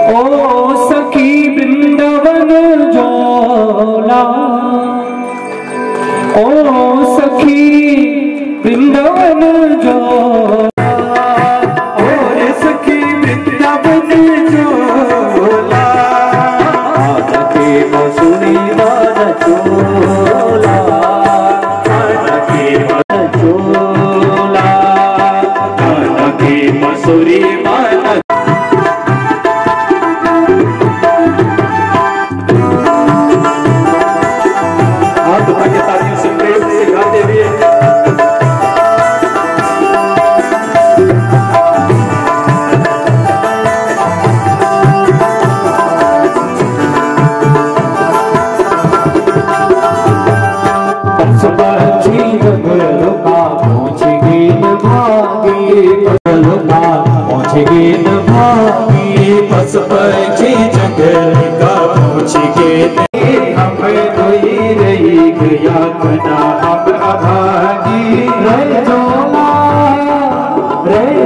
ओ सखी वृंदावन जोला, ओ सखी वृंदावन जोला, और सखी वृंदावन जोला, आनके मसूरी मान चोला, आनके मन चोला, आनके मसूरी मान। पस पक्षी जंगल का पूछ के हम रोई रही गया कना हम अभागी रे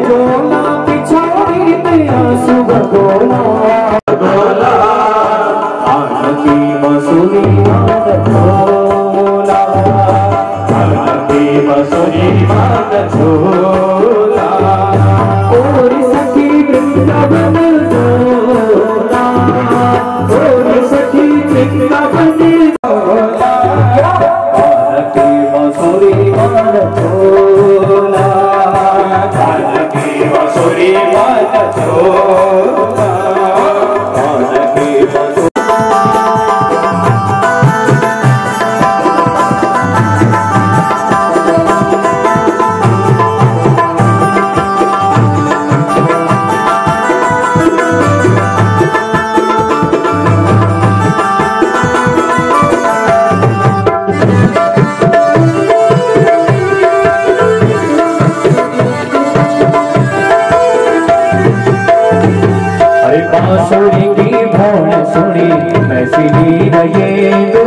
जोला पिछाड़ी में आंसू गोला गोला, आनकी मसूरी मान झोला, आनकी मसूरी मान झोला, और सखी वृंदावन जोला, और सखी वृंदावन जोला, आनकी मसूरी मान झोला, आनकी मसूरी मान झोला, आनकी मसूरी। बांसुरी की भोन सुनी मैं सीधी रहे दो,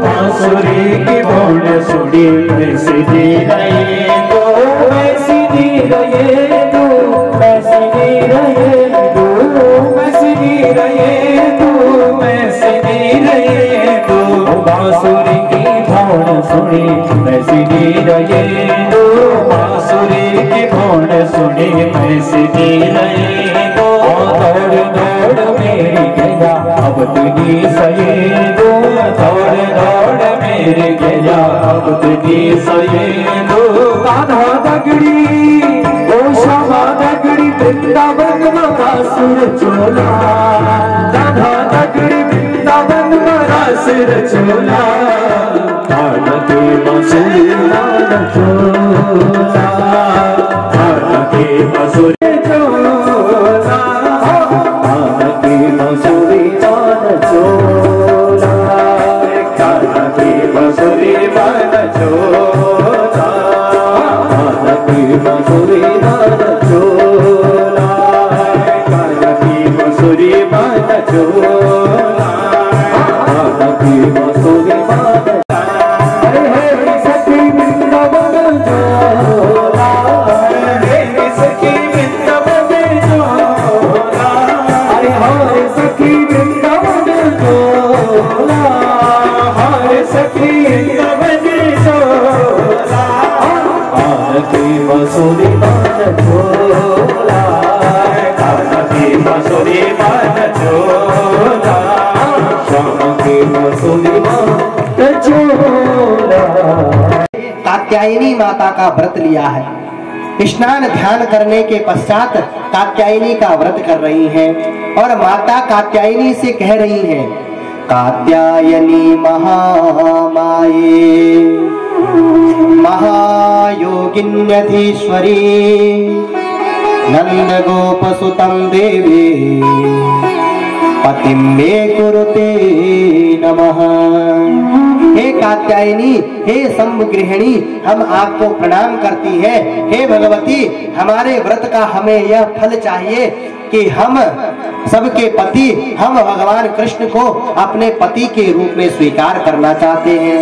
बांसुरी की भोन सुनी मैं सीधी रहे दो, मैं सीधी रहे दो, मैं सीधी रहे दो, मैं सीधी रहे दो, मैं सीधी रहे दो, बांसुरी की भोन सुनी मैं सीधी रहे दो, बांसुरी की भोन सुनी मैं सीधी रहे दो, दौड़ दौड़ मेरी गया अब तुझी सये दो, दौड़ दौड़ मेरी गया अब तुझी सये दो, राधा दगड़ी ओ श्यामा दगड़ी वृंदावन मरासुर चोला, राधा दगड़ी वृंदावन मरासुर चोला, आनके मसूरी मान चोला, आनके मसूरी चोला, आनके मसूरी मान चोला, आनके मसूरी मान चोला, आनके मसूरी मान चोला, आनके मसूरी मान चोला, आनके मसूरी मान। अरे सखी वृंदावन जोला, अरे सखी वृंदावन जोला, हरे सखी वृंदावन जोला, हरे सखी वृंदावन जोला, आनकी मसूरी मान झोला, आनकी मसूरी मान झोला, श्याम की मसूरी मान झोला। कात्यायनी माता का व्रत लिया है। स्नान ध्यान करने के पश्चात कात्यायनी का व्रत कर रही हैं और माता कात्यायनी से कह रही हैं, कात्यायनी महामाये महायोगिन्यधीश्वरी नंद गोपसुतं देवी पतिं मे कुरुते नमः। हे कात्यायनी, हे शंभु गृहिणी, हम आपको प्रणाम करती हैं। हे भगवती, हमारे व्रत का हमें यह फल चाहिए कि हम सबके पति, हम भगवान कृष्ण को अपने पति के रूप में स्वीकार करना चाहते हैं।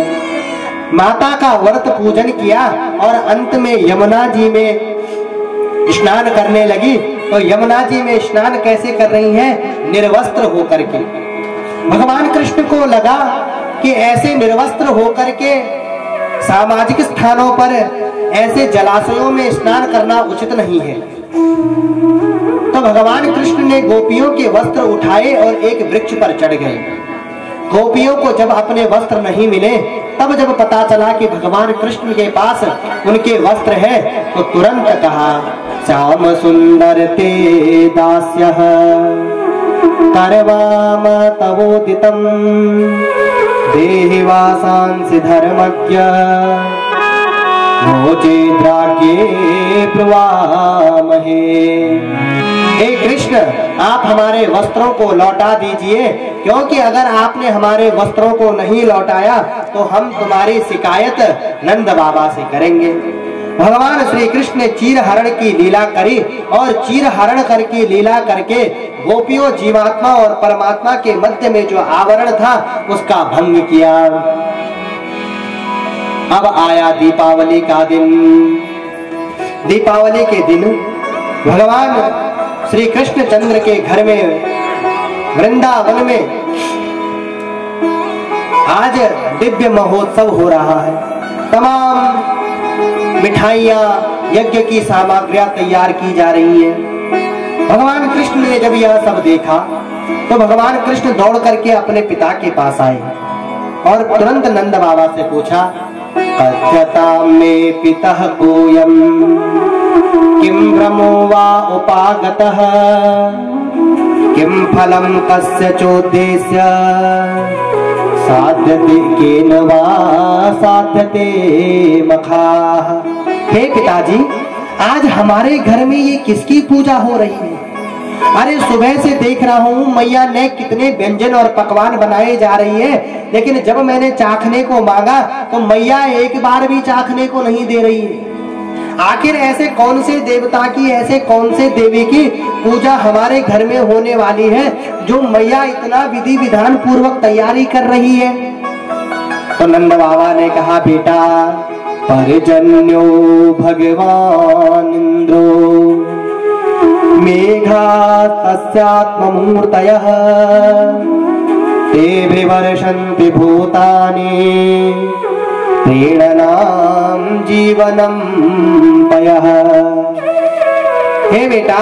माता का व्रत पूजन किया और अंत में यमुना जी में स्नान करने लगी तो यमुना जी में स्नान कैसे कर रही हैं? निर्वस्त्र होकर के। भगवान कृष्ण को लगा कि ऐसे निर्वस्त्र होकर के सामाजिक स्थानों पर ऐसे जलाशयों में स्नान करना उचित नहीं है। तो भगवान कृष्ण ने गोपियों के वस्त्र उठाए और एक वृक्ष पर चढ़ गए। गोपियों को जब अपने वस्त्र नहीं मिले, तब जब पता चला कि भगवान कृष्ण के पास उनके वस्त्र है, तो तुरंत कहा, श्याम सुंदर ते दास्यः करवाम तवोदितम् देहि वासांसि धर्मज्ञ नोचेद्राज्ञे ब्रुवामहे। हे कृष्ण, आप हमारे वस्त्रों को लौटा दीजिए, क्योंकि अगर आपने हमारे वस्त्रों को नहीं लौटाया तो हम तुम्हारी शिकायत नंद बाबा से करेंगे। भगवान श्री कृष्ण ने चीर हरण की लीला करी और चीर हरण करके लीला करके गोपियों, जीवात्मा और परमात्मा के मध्य में जो आवरण था उसका भंग किया। अब आया दीपावली का दिन। दीपावली के दिन भगवान श्री कृष्ण चंद्र के घर में वृंदावन में आज दिव्य महोत्सव हो रहा है। तमाम मिठाइयां, यज्ञ की सामग्रियां तैयार की जा रही हैं। भगवान कृष्ण ने जब यह सब देखा तो भगवान कृष्ण दौड़ करके अपने पिता के पास आए और तुरंत नंद बाबा से पूछा, कथ्यता में पितः कोयम किम भ्रमो वा उपागतः किम फलम कस्य चोद्देश्य साध्यते केन वा साध्यते मखाः। हे पिताजी, आज हमारे घर में ये किसकी पूजा हो रही है? अरे सुबह से देख रहा हूँ मैया ने कितने व्यंजन और पकवान बनाए जा रही है, लेकिन जब मैंने चाखने को मांगा तो मैया एक बार भी चाखने को नहीं दे रही है। आखिर ऐसे कौन से देवता की, ऐसे कौन से देवी की पूजा हमारे घर में होने वाली है जो मैया इतना विधि विधान पूर्वक तैयारी कर रही है? तो नंद बाबा ने कहा, बेटा, परजन्यो भगवान इंद्रो मेघा तस्यात्ममूर्तयः ते विवर्षन्ति भूतानि प्रेरणां जीवनं पयः। हे बेटा,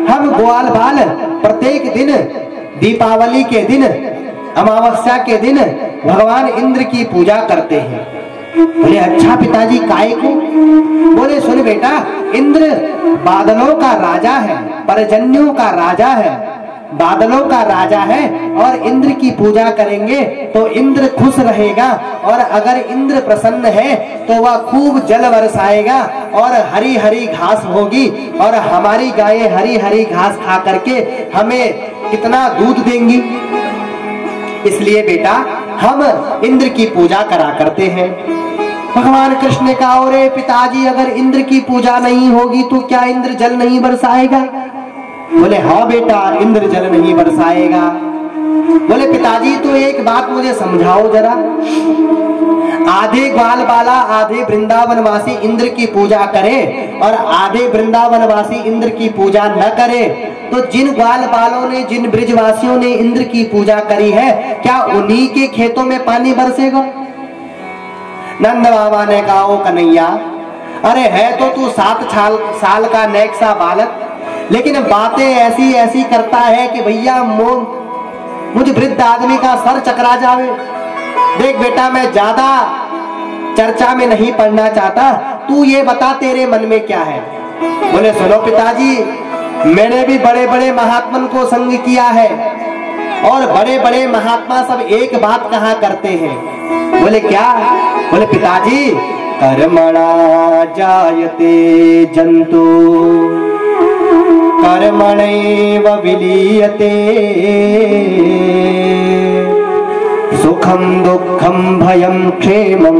हम ग्वाल बाल प्रत्येक दिन दीपावली के दिन, अमावस्या के दिन भगवान इंद्र की पूजा करते हैं। बोले अच्छा पिताजी, काहे को? बोले सुन बेटा, इंद्र बादलों का राजा है, परजन्यों का राजा है, बादलों का राजा है, और इंद्र की पूजा करेंगे तो इंद्र खुश रहेगा, और अगर इंद्र प्रसन्न है तो वह खूब जल बरसाएगा और हरी हरी घास होगी, और हमारी गायें हरी हरी घास खा करके हमें कितना दूध देंगी। इसलिए बेटा, हम इंद्र की पूजा करा करते हैं। भगवान कृष्ण ने कहा, अरे पिताजी, अगर इंद्र की पूजा नहीं होगी तो क्या इंद्र जल नहीं बरसाएगा? बोले हाँ बेटा, इंद्र जल नहीं बरसाएगा। बोले पिताजी, तो एक बात मुझे समझाओ जरा, आधे ग्वाल बाला, आधे वृंदावनवासी इंद्र की पूजा करें और आधे वृंदावनवासी इंद्र की पूजा न करें, तो जिन ग्वाल बालों ने, जिन ब्रिजवासियों ने इंद्र की पूजा करी है, क्या उन्हीं के खेतों में पानी बरसेगा? नंद बाबा ने कहा, ओ कन्हैया, अरे है तो तू 7 साल का नेक सा बालक, लेकिन बातें ऐसी ऐसी करता है कि भैया मुझ वृद्ध आदमी का सर चकरा जावे। देख बेटा, मैं ज्यादा चर्चा में नहीं पड़ना चाहता, तू ये बता तेरे मन में क्या है? बोले सुनो पिताजी, मैंने भी बड़े बड़े महात्मन को संग किया है, और बड़े बड़े महात्मा सब एक बात कहा करते हैं। बोले क्या? बोले पिताजी, कर्मणा जायते जंतु कर्मणैव विलीयते सुखम दुखम भयम क्षेमम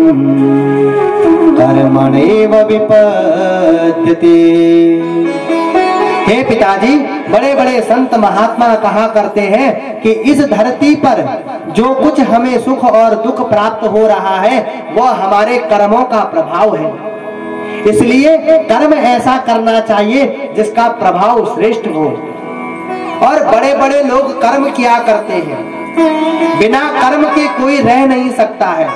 कर्मणैव विपद्यते। हे पिताजी, बड़े बड़े संत महात्मा कहा करते हैं कि इस धरती पर जो कुछ हमें सुख और दुख प्राप्त हो रहा है वह हमारे कर्मों का प्रभाव है। इसलिए कर्म ऐसा करना चाहिए जिसका प्रभाव श्रेष्ठ हो। और बड़े बड़े लोग कर्म किया करते हैं, बिना कर्म के कोई रह नहीं सकता है।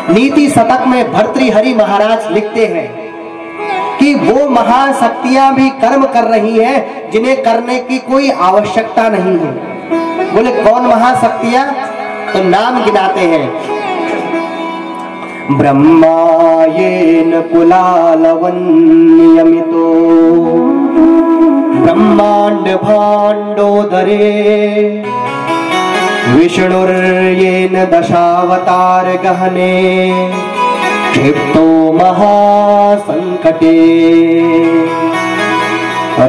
नीति शतक में भर्तृहरि महाराज लिखते हैं कि वो महाशक्तियां भी कर्म कर रही हैं जिन्हें करने की कोई आवश्यकता नहीं है। बोले कौन महाशक्तियां? तो नाम गिनाते हैं। ब्रह्मायेन कुलालवन् नियमितो ब्रह्मांड भाण्डोदरे विष्णुर्येन दशावतार गहने क्षिप्तो महासंकटे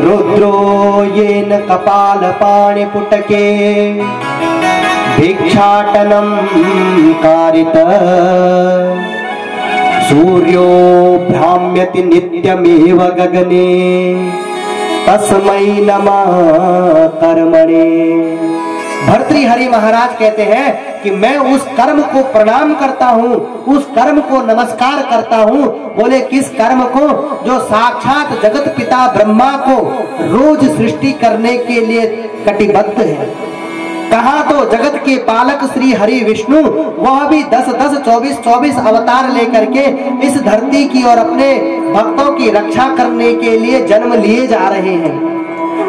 रुद्रो येन कपालपाणिपुटके भिक्षाटनं कारित सूर्यो भ्राम्यति नित्यमेव गगने तस्मै नमः कर्मणे। भर्तृहरि महाराज कहते हैं कि मैं उस कर्म को प्रणाम करता हूँ, उस कर्म को नमस्कार करता हूँ। बोले किस कर्म को? जो साक्षात जगत पिता ब्रह्मा को रोज सृष्टि करने के लिए कटिबद्ध है। कहा तो जगत के पालक श्री हरि विष्णु, वह भी 10-10, 24-24 अवतार लेकर के इस धरती की और अपने भक्तों की रक्षा करने के लिए जन्म लिए जा रहे हैं।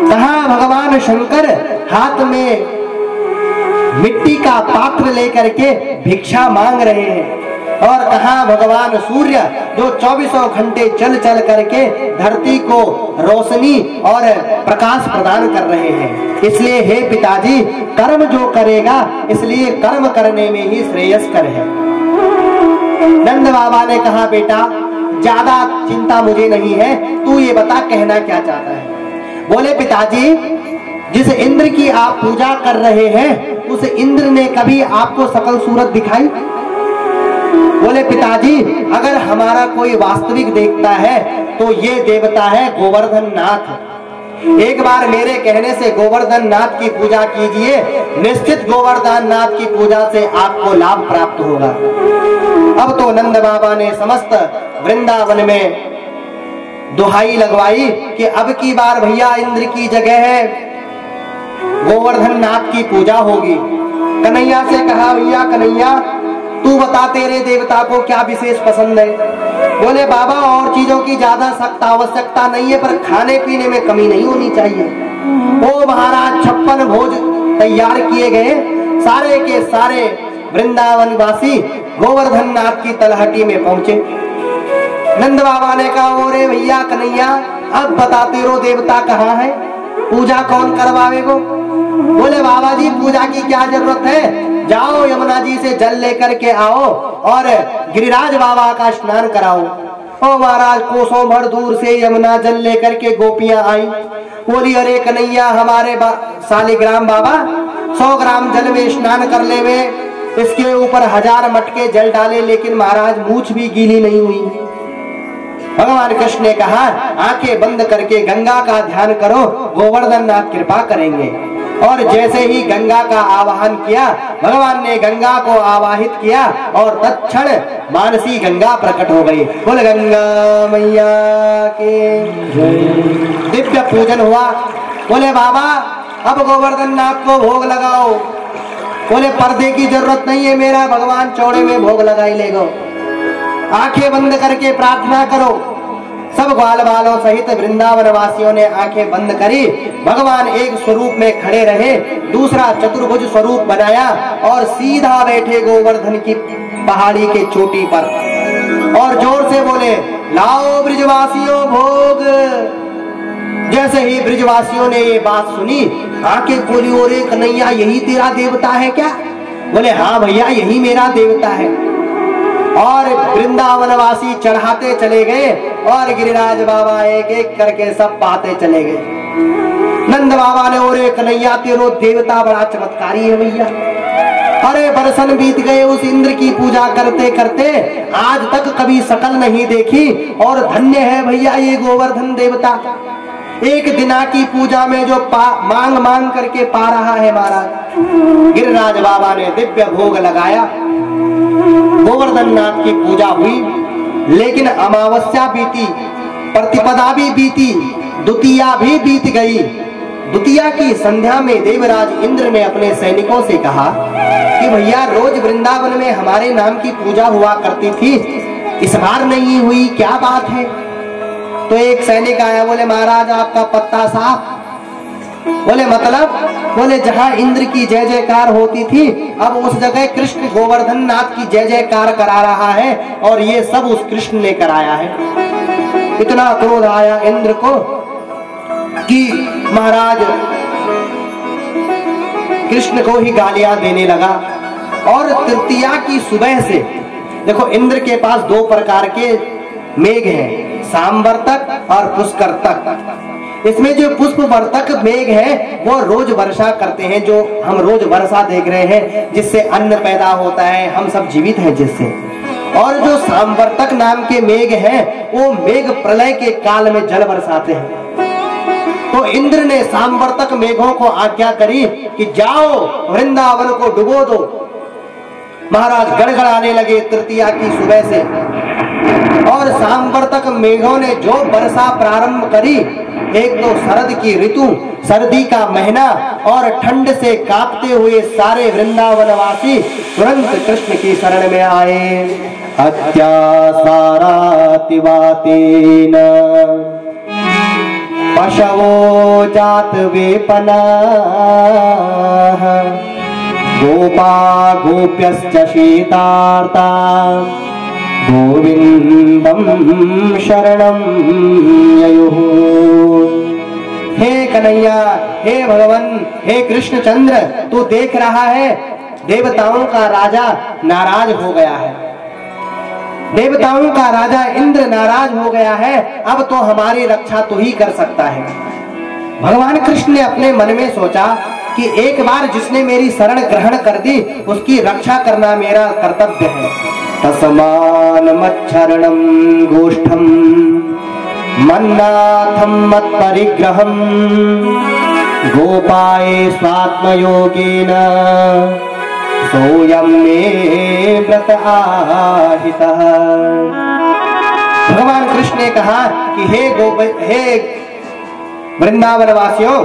कहा भगवान शंकर हाथ में मिट्टी का पात्र लेकर के भिक्षा मांग रहे हैं। और कहा भगवान सूर्य जो 24 घंटे चल चल करके धरती को रोशनी और प्रकाश प्रदान कर रहे हैं। इसलिए हे पिताजी, कर्म जो करेगा इसलिए कर्म करने में ही श्रेयस्कर है। नंद बाबा ने कहा बेटा ज्यादा चिंता मुझे नहीं है, तू ये बता कहना क्या चाहता है। बोले पिताजी जिस इंद्र की आप पूजा कर रहे हैं उस इंद्र ने कभी आपको सकल सूरत दिखाई? बोले पिताजी अगर हमारा कोई वास्तविक देखता है तो ये देवता है गोवर्धन नाथ। एक बार मेरे कहने से गोवर्धन नाथ की पूजा कीजिए, निश्चित गोवर्धन नाथ की पूजा से आपको लाभ प्राप्त होगा। अब तो नंद बाबा ने समस्त वृंदावन में दुहाई लगवाई कि अब की बार भैया इंद्र की जगह है गोवर्धन नाथ की पूजा होगी। कन्हैया से कहा भैया कन्हैया तू बता तेरे देवता को क्या विशेष पसंद है? बोले बाबा और चीजों की ज्यादा सख्त आवश्यकता नहीं है, पर खाने पीने में कमी नहीं होनी चाहिए। ओ महाराज 56 भोज तैयार किए गए, सारे के सारे वृंदावन वासी गोवर्धन नाथ की तलहटी में पहुंचे। नंद बाबा ने कहा ओरे भैया कन्हैया अब बता तेरो देवता कहाँ है, पूजा कौन करवावेगो? बोले बाबा जी पूजा की क्या जरूरत है, जाओ यमुना जी से जल लेकर के आओ और गिरिराज बाबा का स्नान कराओ। ओ महाराज कोसों भर दूर से यमुना जल लेकर के गोपियां आई। बोली अरे कन्हैया हमारे शालिग्राम बाबा 100 ग्राम जल में स्नान कर ले वे, इसके ऊपर 1000 मटके जल डाले, लेकिन महाराज मूछ भी गीली नहीं हुई। भगवान कृष्ण ने कहा आंखें बंद करके गंगा का ध्यान करो, गोवर्धन नाथ कृपा करेंगे। और जैसे ही गंगा का आवाहन किया, भगवान ने गंगा को आवाहित किया और तत्क्षण मानसी गंगा प्रकट हो गई। बोल गंगा मैया के दिव्य पूजन हुआ। बोले बाबा अब गोवर्धन नाथ को भोग लगाओ। बोले पर्दे की जरूरत नहीं है, मेरा भगवान चौड़े में भोग लगाई लेगो। आंखें बंद करके प्रार्थना करो। सब ग्वाल बालों सहित वृंदावन वासियों ने आंखें बंद करी। भगवान एक स्वरूप में खड़े रहे, दूसरा चतुर्भुज स्वरूप बनाया और सीधा बैठे गोवर्धन की पहाड़ी के चोटी पर और जोर से बोले लाओ ब्रिजवासियों भोग। जैसे ही ब्रिजवासियों ने ये बात सुनी आंखें खोली, ओरे कन्हैया यही तेरा देवता है क्या? बोले हाँ भैया यही मेरा देवता है। और वृंदावनवासी चढ़ाते चले गए और गिरिराज बाबा एक एक करके सब पाते चले गए। नंद बाबा ने ओरे कन्हैया तेरो देवता बड़ा चमत्कारी है भैया। अरे बरसन बीत गए उस इंद्र की पूजा करते करते, आज तक कभी शकल नहीं देखी और धन्य है भैया ये गोवर्धन देवता। एक दिना की पूजा में जो मांग मांग करके पा रहा है महाराज। गिरिराज बाबा ने दिव्य भोग लगाया, गोवर्धन नाथ की पूजा हुई। लेकिन अमावस्या बीती, प्रतिपदा भी बीती, द्वितीया भी बीत गई। द्वितीया की संध्या में देवराज इंद्र ने अपने सैनिकों से कहा कि भैया रोज वृंदावन में हमारे नाम की पूजा हुआ करती थी, इस बार नहीं हुई, क्या बात है? तो एक सैनिक आया, बोले महाराज आपका पत्ता साफ। बोले मतलब? बोले जहां इंद्र की जय जयकार होती थी अब उस जगह कृष्ण गोवर्धन नाथ की जय जयकार करा रहा है, और ये सब उस कृष्ण ने कराया है। इतना क्रोध आया इंद्र को कि महाराज कृष्ण को ही गालियां देने लगा। और तृतीया की सुबह से देखो, इंद्र के पास दो प्रकार के मेघ हैं, सामवर्तक और पुष्करतक। इसमें जो पुष्पवर्तक मेघ है वो रोज वर्षा करते हैं, जो हम रोज वर्षा देख रहे हैं, जिससे अन्न पैदा होता है, हम सब जीवित हैं जिससे। और जो सामवर्तक नाम के मेघ हैं वो मेघ प्रलय के काल में जल बरसाते हैं। तो इंद्र ने सामवर्तक मेघों को आज्ञा करी कि जाओ वृंदावन को डुबो दो। महाराज गड़गड़ाने लगे तृतीया की सुबह से, और सामवर्तक मेघों ने जो वर्षा प्रारंभ करी, एक तो शरद की ऋतु, सर्दी का महीना, और ठंड से कांपते हुए सारे वृंदावनवासी तुरंत कृष्ण की शरण में आए। अत्यासारातिवातेन पशवो जात वेपना गोपा गोप्यश्च शीतार्ता गोविंदम शरणम ययुः। हे कन्हैया, हे भगवान, हे कृष्णचंद्र, तू देख रहा है देवताओं का राजा नाराज हो गया है, देवताओं का राजा इंद्र नाराज हो गया है, अब तो हमारी रक्षा तू ही कर सकता है। भगवान कृष्ण ने अपने मन में सोचा कि एक बार जिसने मेरी शरण ग्रहण कर दी उसकी रक्षा करना मेरा कर्तव्य है। तस्मान मच्छरणं गोष्ठम मन्नाथम मत्परिग्रहम गोपाये स्वात्मयोगेन सोयम मे व्रत आहितः। भगवान कृष्ण ने कहा कि हे वृंदावन वासियों,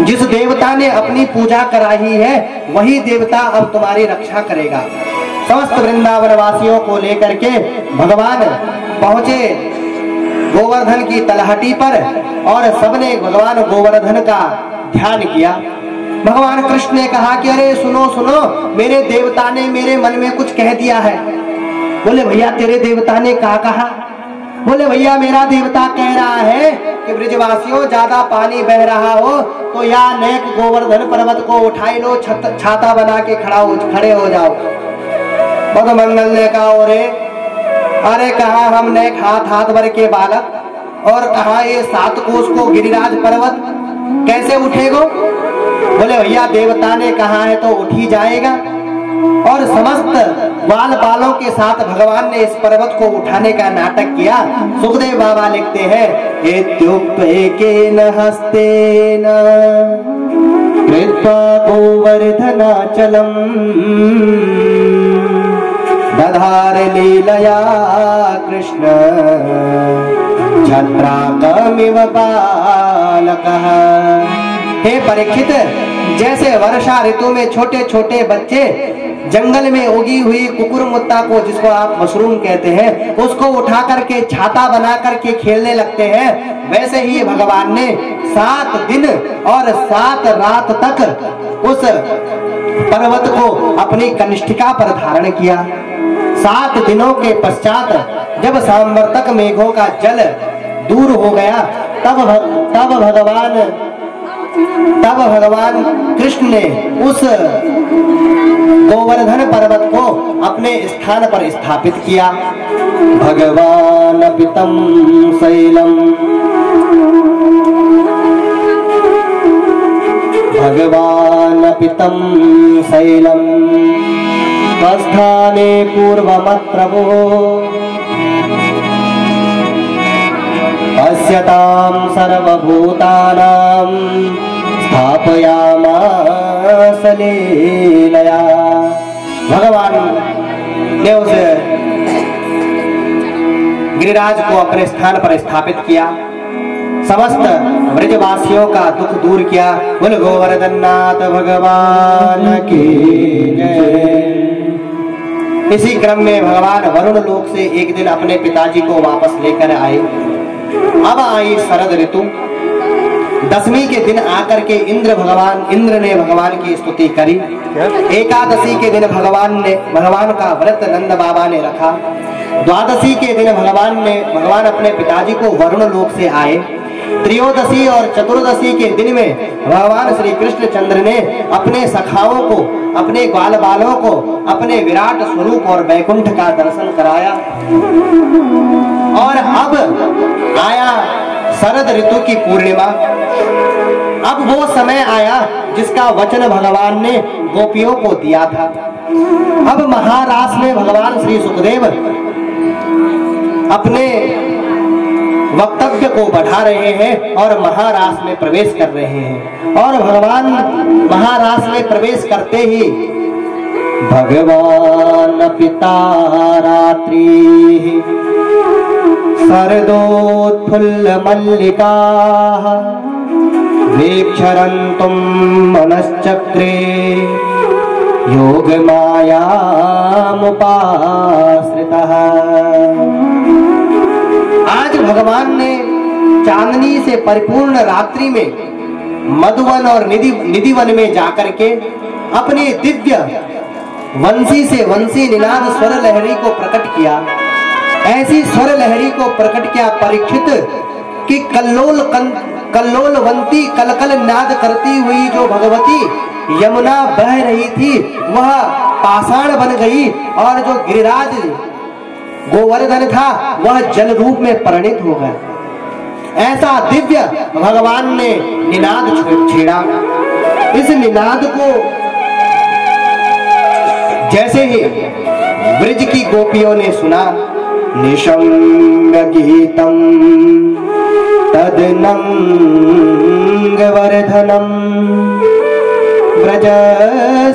जिस देवता ने अपनी पूजा कराई है वही देवता अब तुम्हारी रक्षा करेगा। समस्त वृंदावन वासियों को लेकर के भगवान पहुंचे गोवर्धन की तलहटी पर, और सबने भगवान गोवर्धन का ध्यान किया। भगवान कृष्ण ने कहा कि अरे सुनो सुनो, मेरे देवता ने मेरे मन में कुछ कह दिया है। बोले भैया तेरे देवता ने क्या कहा? बोले भैया मेरा देवता कह रहा है कि ब्रजवासियों ज्यादा पानी बह रहा हो तो या नेक गोवर्धन पर्वत को उठाई लो, छाता बना के खड़े हो जाओ। बद मंगल ने कहा अरे कहा हमने हाथ भर के बालक, और कहा ये 7 कोस को गिरिराज पर्वत कैसे उठेगो? बोले भैया देवता ने कहा है तो उठ ही जाएगा। और समस्त बाल बालों के साथ भगवान ने इस पर्वत को उठाने का नाटक किया। सुखदेव बाबा लिखते हैं, एत्युक्तेन हस्तेन कृत्वा गोवर्धनाचलम् दधार लीलया कृष्ण छत्राकमिव बालकः। हे परीक्षित, जैसे वर्षा ऋतु में छोटे छोटे बच्चे जंगल में उगी हुई कुकुरमुत्ता को, जिसको आप मशरूम कहते हैं, उसको उठा करके छाता बना करके खेलने लगते हैं, वैसे ही भगवान ने 7 दिन और 7 रात तक उस पर्वत को अपनी कनिष्ठिका पर धारण किया। 7 दिनों के पश्चात जब सामवर्तक मेघों का जल दूर हो गया, तब भगवान कृष्ण ने उस गोवर्धन पर्वत को अपने स्थान पर स्थापित किया। भगवान पितम शैलम स्वस्थाने पूर्वमत्रवो पश्यतां सर्वभूतानां स्थापयामास लीलया। भगवान ने उस गिरिराज को अपने स्थान पर स्थापित किया, समस्त ब्रजवासियों का दुख दूर किया। बोल गोवर्धन नाथ भगवान की जय। इसी क्रम में भगवान वरुण लोक से एक दिन अपने पिताजी को वापस लेकर आए। अब आई शरद ऋतु। दसवीं के दिन आकर के इंद्र ने भगवान की स्तुति करी। एकादशी के दिन भगवान का व्रत नंद बाबा ने रखा। द्वादशी के दिन भगवान अपने पिताजी को वरुण लोक से आए। त्रयोदशी और चतुर्दशी के दिन में भगवान श्री कृष्ण चंद्र ने अपने सखाओं को, अपने ग्वाल बालों को अपने विराट स्वरूप और वैकुंठ का दर्शन कराया। और अब आया शरद ऋतु की पूर्णिमा। अब वो समय आया जिसका वचन भगवान ने गोपियों को दिया था। अब महारास में भगवान श्री सुखदेव अपने वक्तव्य को बढ़ा रहे हैं और महारास में प्रवेश कर रहे हैं। और भगवान महारास में प्रवेश करते ही भगवान पिता रात्रि शरदोत्फुल्ल मल्लिका वीक्षरन्तुं मनश्चक्रे योग मायामुपाश्रितः। आज भगवान ने चांदनी से परिपूर्ण रात्रि में मधुवन और निधिवन में जाकर के अपने दिव्य वंशी से वंशी निनाद स्वर लहरी को प्रकट किया। ऐसी स्वर लहरी को प्रकट किया परीक्षित कि कल्लोलवंती कलकल नाद करती हुई जो भगवती यमुना बह रही थी वह पाषाण बन गई और जो गिरिराज गोवर्धन था वह जल रूप में परिणित हो गया। ऐसा दिव्य भगवान ने निनाद छेड़ा। इस निनाद को जैसे ही ब्रज की गोपियों ने सुना, निशम्य गीतम तदनंग वर्धनम ब्रज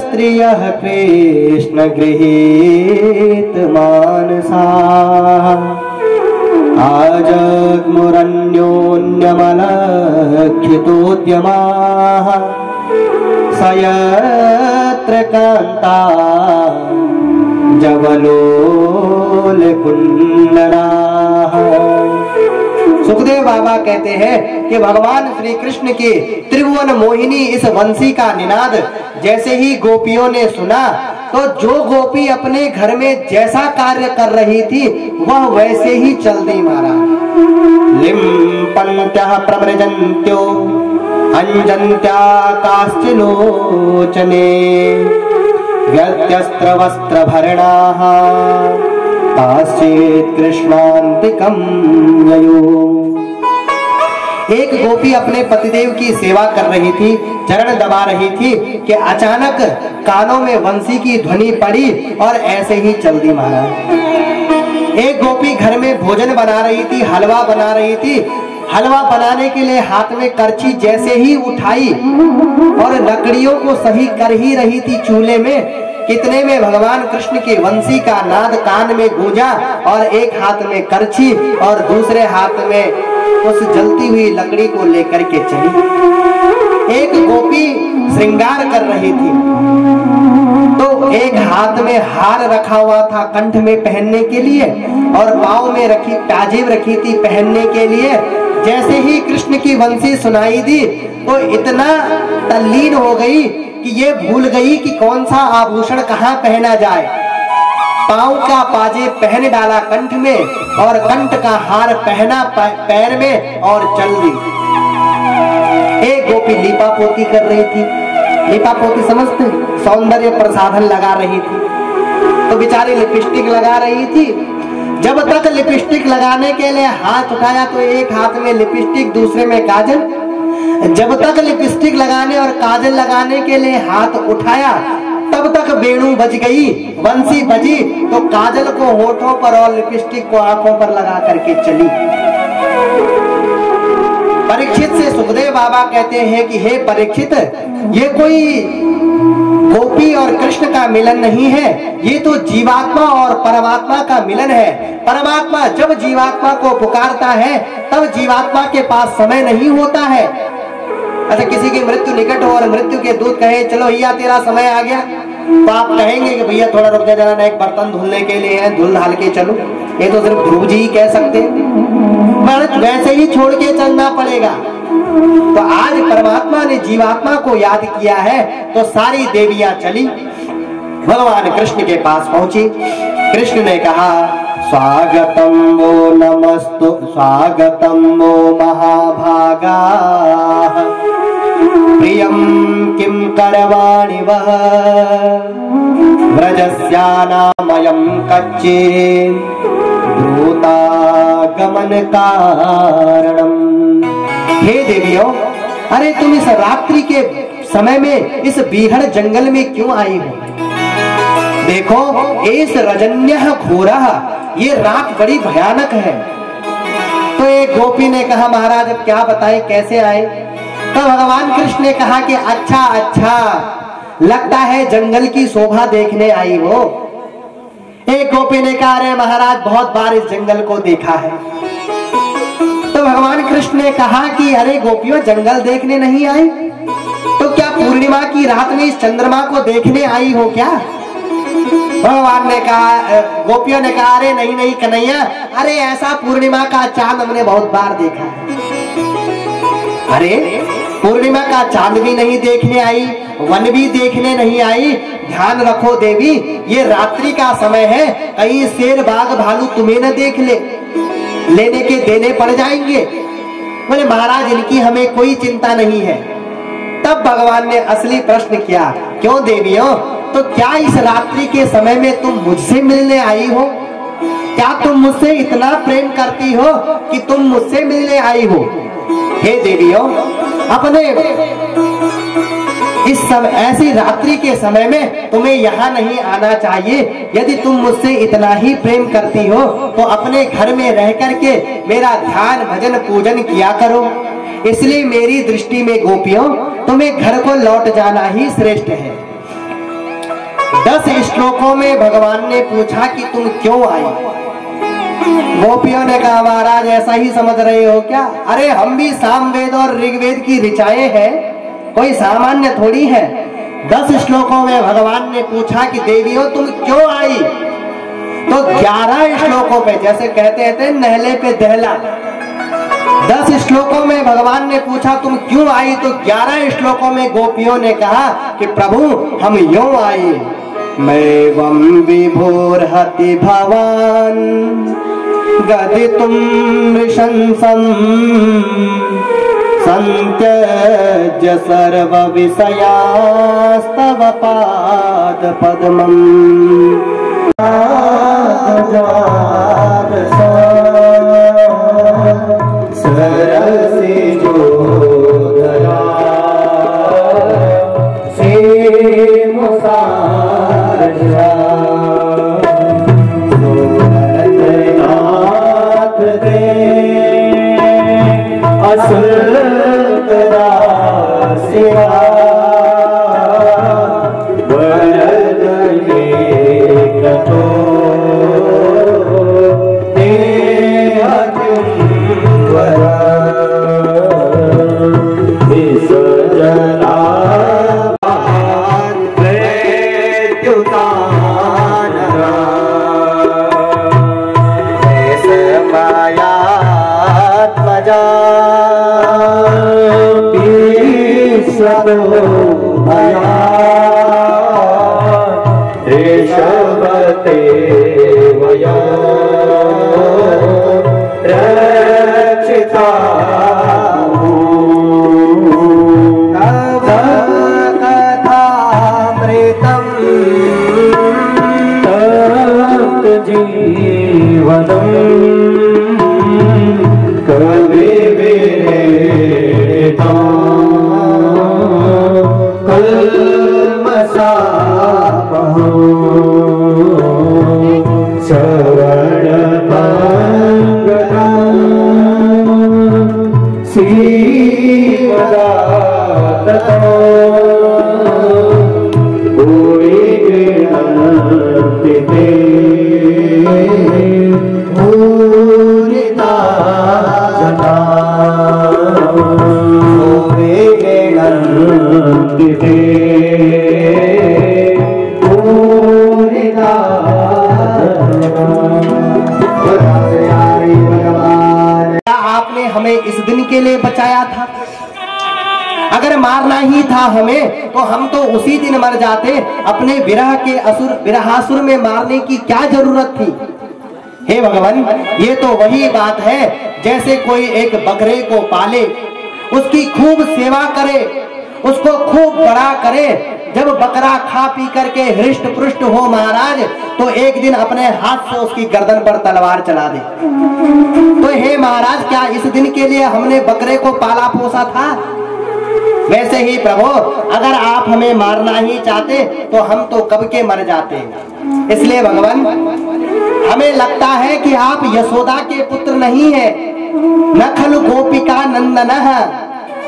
स्त्रियः कृष्ण गृहीत मानसा आजग्मुरन्योन्यमलक्षितोद्यमाः सयत्र कान्ता जवलोल कुंडलाः। सुखदेव बाबा कहते हैं कि भगवान श्री कृष्ण की त्रिभुवन मोहिनी इस वंशी का निनाद जैसे ही गोपियों ने सुना तो जो गोपी अपने घर में जैसा कार्य कर रही थी वह वैसे ही चल दी मारा। लिम्पन्त्यः प्रव्रजन्त्यो अंजन्त्या काश्चिलोचने व्यत्यस्त्र वस्त्र भरणाः काश्चित् कृष्णान्तिकं ययो। एक गोपी अपने पतिदेव की सेवा कर रही थी, चरण दबा रही थी कि अचानक कानों में वंशी की ध्वनि पड़ी और ऐसे ही चल दी महाराज। एक गोपी घर में भोजन बना रही थी, हलवा बना रही थी। हलवा बनाने के लिए हाथ में करछी जैसे ही उठाई और लकड़ियों को सही कर ही रही थी चूल्हे में, कितने में भगवान कृष्ण की वंशी का नाद कान में गूंजा और एक हाथ में करछी और दूसरे हाथ में उस जलती हुई लकड़ी को लेकर के चली। एक गोपी श्रृंगार कर रही थी तो एक हाथ में हार रखा हुआ था कंठ में पहनने के लिए और पाँव में पाजेब रखी थी पहनने के लिए। जैसे ही कृष्ण की वंशी सुनाई दी तो इतना तल्लीन हो गई कि ये भूल गई कि कौन सा आभूषण कहाँ पहना जाए। पाँव का पाजेब पहन डाला कंठ में और कंठ का हार पहना पैर में और चल दी। एक गोपी लीपा पोती कर रही थी। लीपा पोती समझते, सौंदर्य प्रसाधन लगा रही थी तो बेचारी लिपस्टिक लगा रही थी। जब तक लिपस्टिक लगाने के लिए हाथ उठाया तो एक हाथ में लिपस्टिक दूसरे में काजल। जब तक लिपस्टिक लगाने और काजल लगाने के लिए हाथ उठाया तब तक वेणु बज गई, बंसी बजी तो काजल को होठों पर और लिपस्टिक को आंखों पर लगा करके चली। परीक्षित से सुखदेव बाबा कहते हैं कि हे परीक्षित, ये कोई गोपी और कृष्ण का मिलन नहीं है, ये तो जीवात्मा और परमात्मा का मिलन है। परमात्मा जब जीवात्मा को पुकारता है तब जीवात्मा के पास समय नहीं होता है। अच्छा, किसी की मृत्यु निकट हो और मृत्यु के दूत कहे चलो भैया तेरा समय आ गया, तो आप कहेंगे कि भैया थोड़ा रुक जा जरा, ना एक बर्तन धुलने के लिए है, धुल हाल के चलो। ये तो सिर्फ ध्रुव जी ही कह सकते हैं, वैसे ही छोड़ के चलना पड़ेगा। तो आज परमात्मा ने जीवात्मा को याद किया है तो सारी देवियां चली, भगवान कृष्ण के पास पहुंची। कृष्ण ने कहा स्वागतम वो नमस्तु स्वागतम वो महाभागा प्रियम किम करवाणि वह व्रजस्यानामयं कच्चे द्रुतागमन कारणम। हे देवियों, अरे तुम इस रात्रि के समय में इस बीहड़ जंगल में क्यों आई हो? देखो इस रजन्यः घोरः, ये रात बड़ी भयानक है। तो एक गोपी ने कहा महाराज अब क्या बताएं कैसे आए? तो भगवान कृष्ण ने कहा कि अच्छा अच्छा, लगता है जंगल की शोभा देखने आई हो। एक गोपी ने कहा अरे महाराज बहुत बार इस जंगल को देखा है। तो भगवान कृष्ण ने कहा कि अरे गोपियों जंगल देखने नहीं आई तो क्या पूर्णिमा की रात में इस चंद्रमा को देखने आई हो क्या? भगवान ने कहा, गोपियों ने कहा अरे नहीं नहीं कन्हैया, अरे ऐसा पूर्णिमा का चांद हमने बहुत बार देखा है। अरे पूर्णिमा का चांद भी नहीं देखने आई, वन भी देखने नहीं आई। ध्यान रखो देवी, ये रात्रि का समय है, कहीं शेर बाघ भालू तुम्हें न देख ले, लेने के देने पड़ जाएंगे। बोले महाराज इनकी हमें कोई चिंता नहीं है। तब भगवान ने असली प्रश्न किया, क्यों देवियों, तो क्या इस रात्रि के समय में तुम मुझसे मिलने आई हो? क्या तुम मुझसे इतना प्रेम करती हो कि तुम मुझसे मिलने आई हो? हे देवियों, अपने इस समय ऐसी रात्रि के समय में तुम्हें यहाँ नहीं आना चाहिए। यदि तुम मुझसे इतना ही प्रेम करती हो तो अपने घर में रह करके मेरा ध्यान भजन पूजन किया करो। इसलिए मेरी दृष्टि में गोपियों, तुम्हें घर को लौट जाना ही श्रेष्ठ है। 10 श्लोकों में भगवान ने पूछा कि तुम क्यों आई? गोपियों ने कहा महाराज ऐसा ही समझ रहे हो क्या? अरे हम भी सामवेद और ऋग्वेद की ऋचाएं हैं, कोई सामान्य थोड़ी है। 10 श्लोकों में भगवान ने पूछा कि देवियों तुम क्यों आई? तो 11 श्लोकों पे, जैसे कहते थे नहले पे दहला, 10 श्लोकों में भगवान ने पूछा तुम क्यों आई, तो 11 श्लोकों में गोपियों ने कहा कि प्रभु हम यूं आए। मैं वम विभोर्हति भवान गदितुं नृशंसं संत्यज्य सर्व विषयास्तव पाद पद्मम् सरसी जो दया से मुसार नाथ दे असुर सिवा वरद कतो ऋषभते वया रक्षिता कथामृतम् तप्त जीवनम् कवि श्रीमदा था हमें तो हम तो उसी दिन मर जाते, अपने विरह के विरहासुर में मारने की क्या जरूरत थी। हे भगवान, ये तो वही बात है जैसे कोई एक बकरे को पाले, उसकी खूब सेवा करे, उसको खूब बड़ा करे, जब बकरा खा पी करके हृष्ट पुष्ट हो महाराज, तो एक दिन अपने हाथ से उसकी गर्दन पर तलवार चला दे। तो हे महाराज, क्या इस दिन के लिए हमने बकरे को पाला पोसा था? वैसे ही प्रभु, अगर आप हमें मारना ही चाहते तो हम तो कब के मर जाते। इसलिए भगवान, हमें लगता है कि आप यशोदा के पुत्र नहीं है, न खलु गोपिका नंदनः,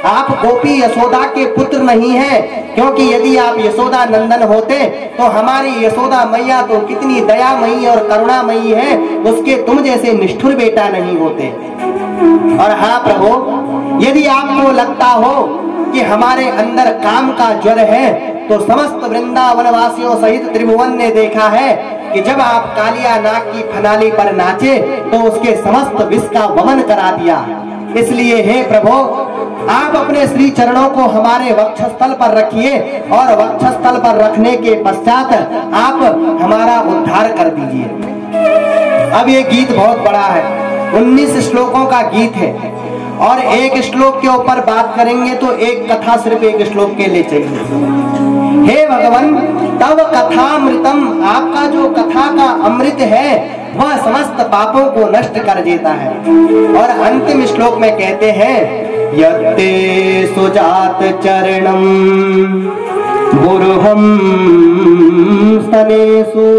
आप गोपी यशोदा के पुत्र नहीं है, क्योंकि यदि आप यशोदा नंदन होते तो हमारी यशोदा मैया तो कितनी दयामयी और करुणामयी है, उसके तुम जैसे निष्ठुर बेटा नहीं होते। और हाँ प्रभु, यदि आपको लगता हो कि हमारे अंदर काम का ज्वर है, तो समस्त वृंदावन वासियों सहित त्रिभुवन ने देखा है कि जब आप कालिया नाग की फनाली पर नाचे तो उसके समस्त विष का वमन करा दिया। इसलिए हे प्रभु, आप अपने श्री चरणों को हमारे वक्षस्थल पर रखिए और वक्षस्थल पर रखने के पश्चात आप हमारा उद्धार कर दीजिए। अब ये गीत बहुत बड़ा है, 19 श्लोकों का गीत है, और एक श्लोक के ऊपर बात करेंगे तो एक कथा सिर्फ एक श्लोक के लिए चाहिए। हे भगवान, तव कथामृतम, आपका जो कथा का अमृत है वह समस्त पापों को नष्ट कर देता है। और अंतिम श्लोक में कहते हैं, यत्ते सुजात चरणम गुरुहम स्तनेषु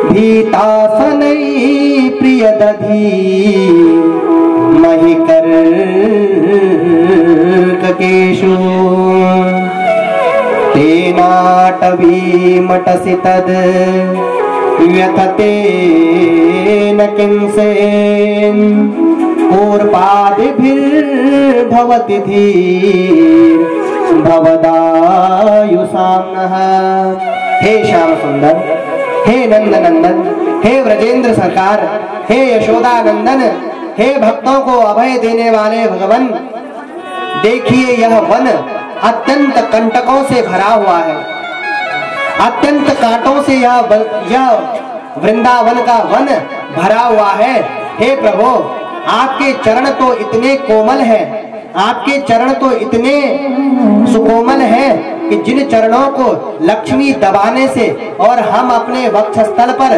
भीतासनै प्रियदधि महिकर ककेषु तेनाटवी मटसि तद व्यथते न किंसेन पूर्वादिभिर्भवति धीर भवदायुषाम्नः। हे श्याम सुंदर, हे नंद नंदन, हे व्रजेंद्र सरकार, हे यशोदा नंदन, हे भक्तों को अभय देने वाले भगवान, देखिए यह वन अत्यंत कंटकों से भरा हुआ है, अत्यंत कांटों से यह वृंदावन का वन भरा हुआ है। हे प्रभु, आपके चरण तो इतने कोमल हैं, आपके चरण तो इतने सुकोमल हैं कि जिन चरणों को लक्ष्मी दबाने से और हम अपने वक्षस्थल पर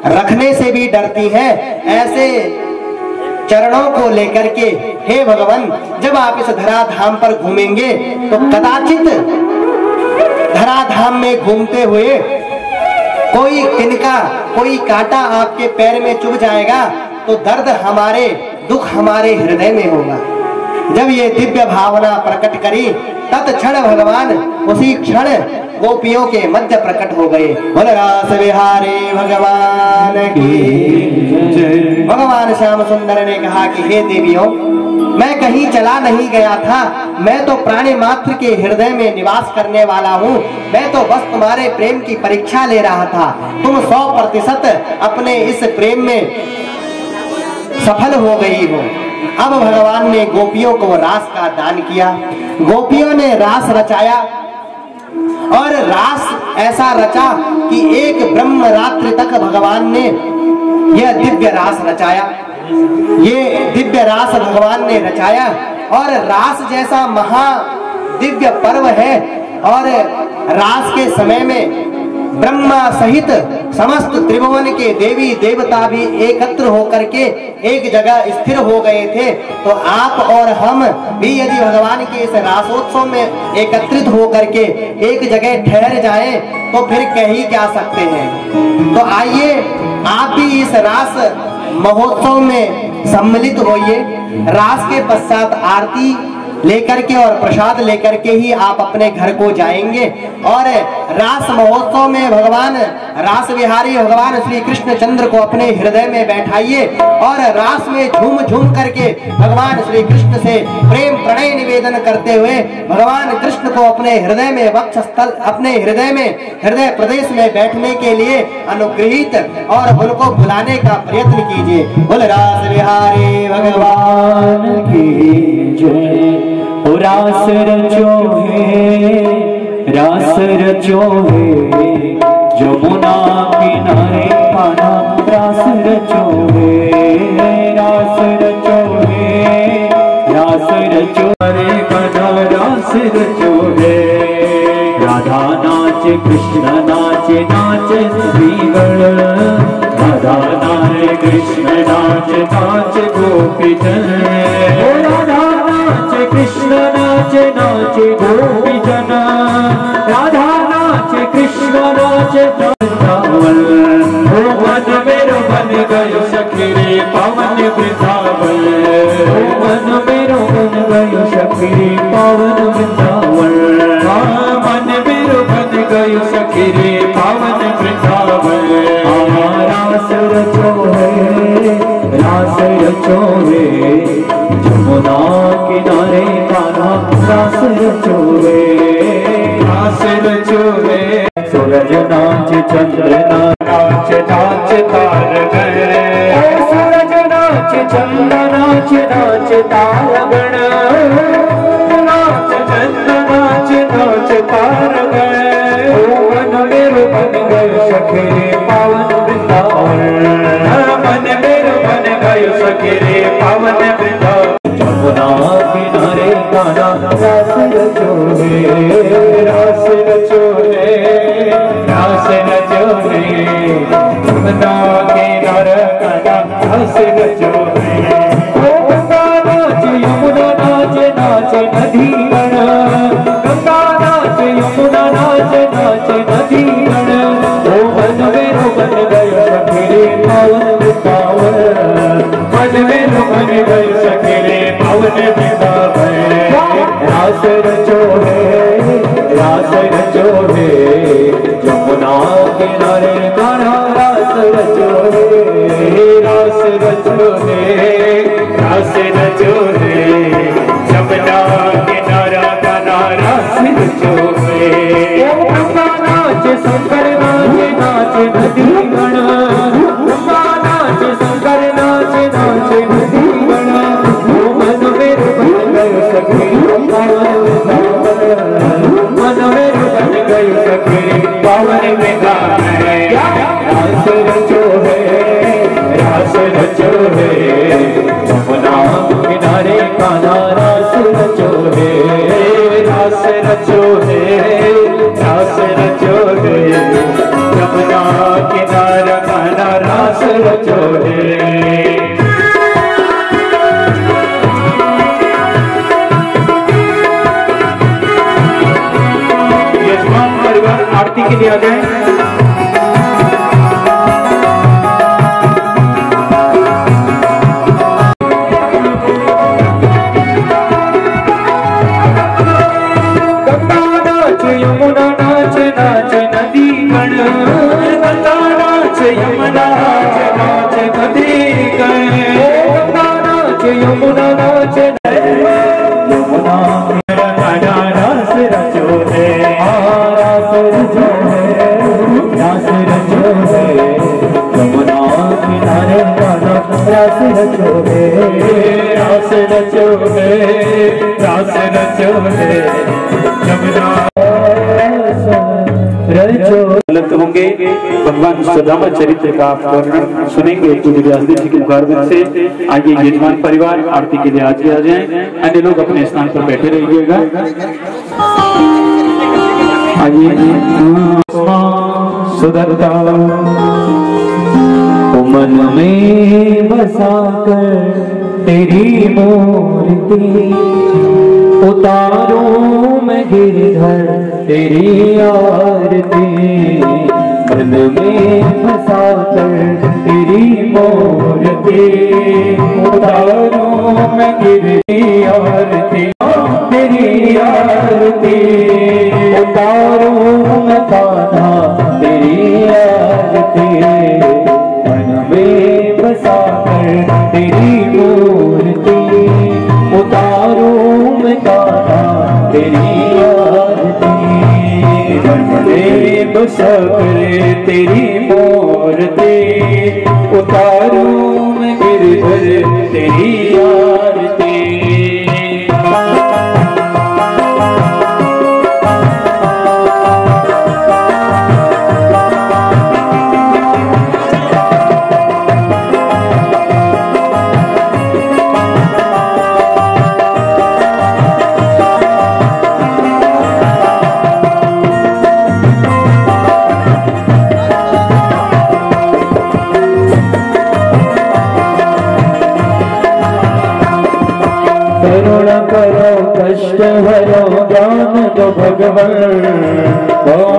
रखने से भी डरती हैं, ऐसे चरणों को लेकर के हे भगवान, जब आप इस धराधाम पर घूमेंगे तो कदाचित धराधाम में घूमते हुए कोई तिनका, कोई कांटा आपके पैर में चुभ जाएगा तो दर्द हमारे, दुख हमारे हृदय में होगा। जब ये दिव्य भावना प्रकट करी तत्क्षण भगवान उसी क्षण गोपियों के मध्य प्रकट हो गए। बोल रास विहारी भगवान की। भगवान श्याम सुंदर ने कहा कि हे देवियों, मैं कहीं चला नहीं गया था, मैं तो प्राणी मात्र के हृदय में निवास करने वाला हूँ। मैं तो बस तुम्हारे प्रेम की परीक्षा ले रहा था। तुम 100% अपने इस प्रेम में सफल हो गई हो। अब भगवान ने गोपियों को रास का दान किया, गोपियों ने रास रचाया, और रास ऐसा रचा कि एक ब्रह्म रात्रि तक भगवान ने यह दिव्य रास रचाया। ये दिव्य रास भगवान ने रचाया, और रास जैसा महा दिव्य पर्व है, और रास के समय में ब्रह्मा सहित समस्त त्रिभुवन के देवी देवता भी एकत्र होकर के एक जगह स्थिर हो गए थे। तो आप और हम भी यदि भगवान के इस रासोत्सव में एकत्रित होकर के एक जगह ठहर जाएं तो फिर कह ही क्या सकते हैं। तो आइए आप भी इस रास महोत्सव में सम्मिलित होइए। रास के पश्चात आरती लेकर के और प्रसाद लेकर के ही आप अपने घर को जाएंगे, और रास महोत्सव में भगवान रास विहारी भगवान श्री कृष्ण चंद्र को अपने हृदय में बैठाइए, और रास में झूम झूम करके भगवान श्री कृष्ण से प्रेम प्रणय निवेदन करते हुए भगवान कृष्ण को अपने हृदय में वक्षस्थल, अपने हृदय में हृदय प्रदेश में बैठने के लिए अनुग्रहित और उनको बुलाने का प्रयत्न कीजिए। बोल रास विहारी भगवान की जय। रास रचो है, रास रचो है, जमुना किनारे कान्हा रास रचो है, रास रचो है, रास रचो रे कान्हा रास रचो है। राधा नाचे कृष्ण नाचे नाचे श्रीगण, राधा नाचे कृष्ण नाचे नाचे गोपीजन, राधा नाचे कृष्ण नाचे नाचे गोपीजन, राधा नाचे कृष्ण नाचे वृंदावन, ओ मन मेरो बन गयो सखी रे पावन वृंदावन, ओ मन मेरो बन गयो सखी रे पावन वृंदावन, मन मेरो बन गयो सखी रे पावन वृंदावन। रास रचो है, रास रचो है, जमुना किनारे कान्हा रास रचो है, रास रचो है। सूरज नाच चंद्र नाच नाच तारगण, सूरज नाच चंद्र नाच नाच तारगण, नाच चंद्र नाच नाच तारगण, मन मेरो बन गयो सखी रे पावन वृंदावन, मन मेरो बन गयो सखी रे पावन वृंदावन। जमुना किनारे कान्हा रास रचो है, रास रचो है, रास रचो है, जमुना किनारे कान्हा रास रचो है। गंगा नाच यमुना नाच नाच नदी गण, गंगा नाच यमुना नाच नाच नदी गण, ओ मन मेरो बन गयो सखी रे पावन वृंदावन, मन मेरो बन गयो सखी रे पावन वृंदावन। रास रचो है, रास रचो है, जमुना किनारे कान्हा रास रचो है, रास रचो है, रास रचो है, जमुना किनारा कान्हा रास रचो है। गंगा नाच शंकर नाच नाच नदी गण, गंगा नाच शंकर नाच नाच नदी गण, ओ मन मेरो बन गयो सखी पावन वृंदावन, मन मेरो बन गयो सखी पावन वृंदावन। रास रचो है, रास रचो है, जमुना किनारे कान्हा रास रचो है, रास रचो है, रास रचो है, जमुना किनारा कान्हा रास रचो है। यजमान परिवार आरती के लिए आ जाए। यमुना नाच नाच नदी गण, गंगा नाच यमुना नाच नाच नदी गण, गंगा नाच यमुना नाच यमुना कान्हा रास रचो है, रास रचो है, रास रचो है, यमुना किनारे कान्हा रास रचो है, रास रचो है, रास रचो है, यमुना गलत होंगे। भगवान सुदामा चरित्र का आप वर्णन सुनेंगे पूज्य व्यासदेव जी के मुखारबिंद से। आइए यजमान परिवार आरती के लिए आगे आ जाएं, अन्य लोग अपने स्थान पर बैठे रहिएगा। आइए सुदरता मन में बसा कर तेरी मूर्ति, उतारूं मैं गिरधर तेरी आरती, मन में बसा कर तेरी मूर्ति, उतारूं मैं गिरधर आरती, तेरी आरती, उतारूं मैं कान्हा तेरी आरती, मन में बसा कर तेरी मूर्ति, उतारूं मैं कान्हा तेरी आरती, मन में बसा कर तेरी मूर्ति, उतारूं मैं गिरधर तेरी आरती। करो कष्ट हरो ज्ञान दो भगवन,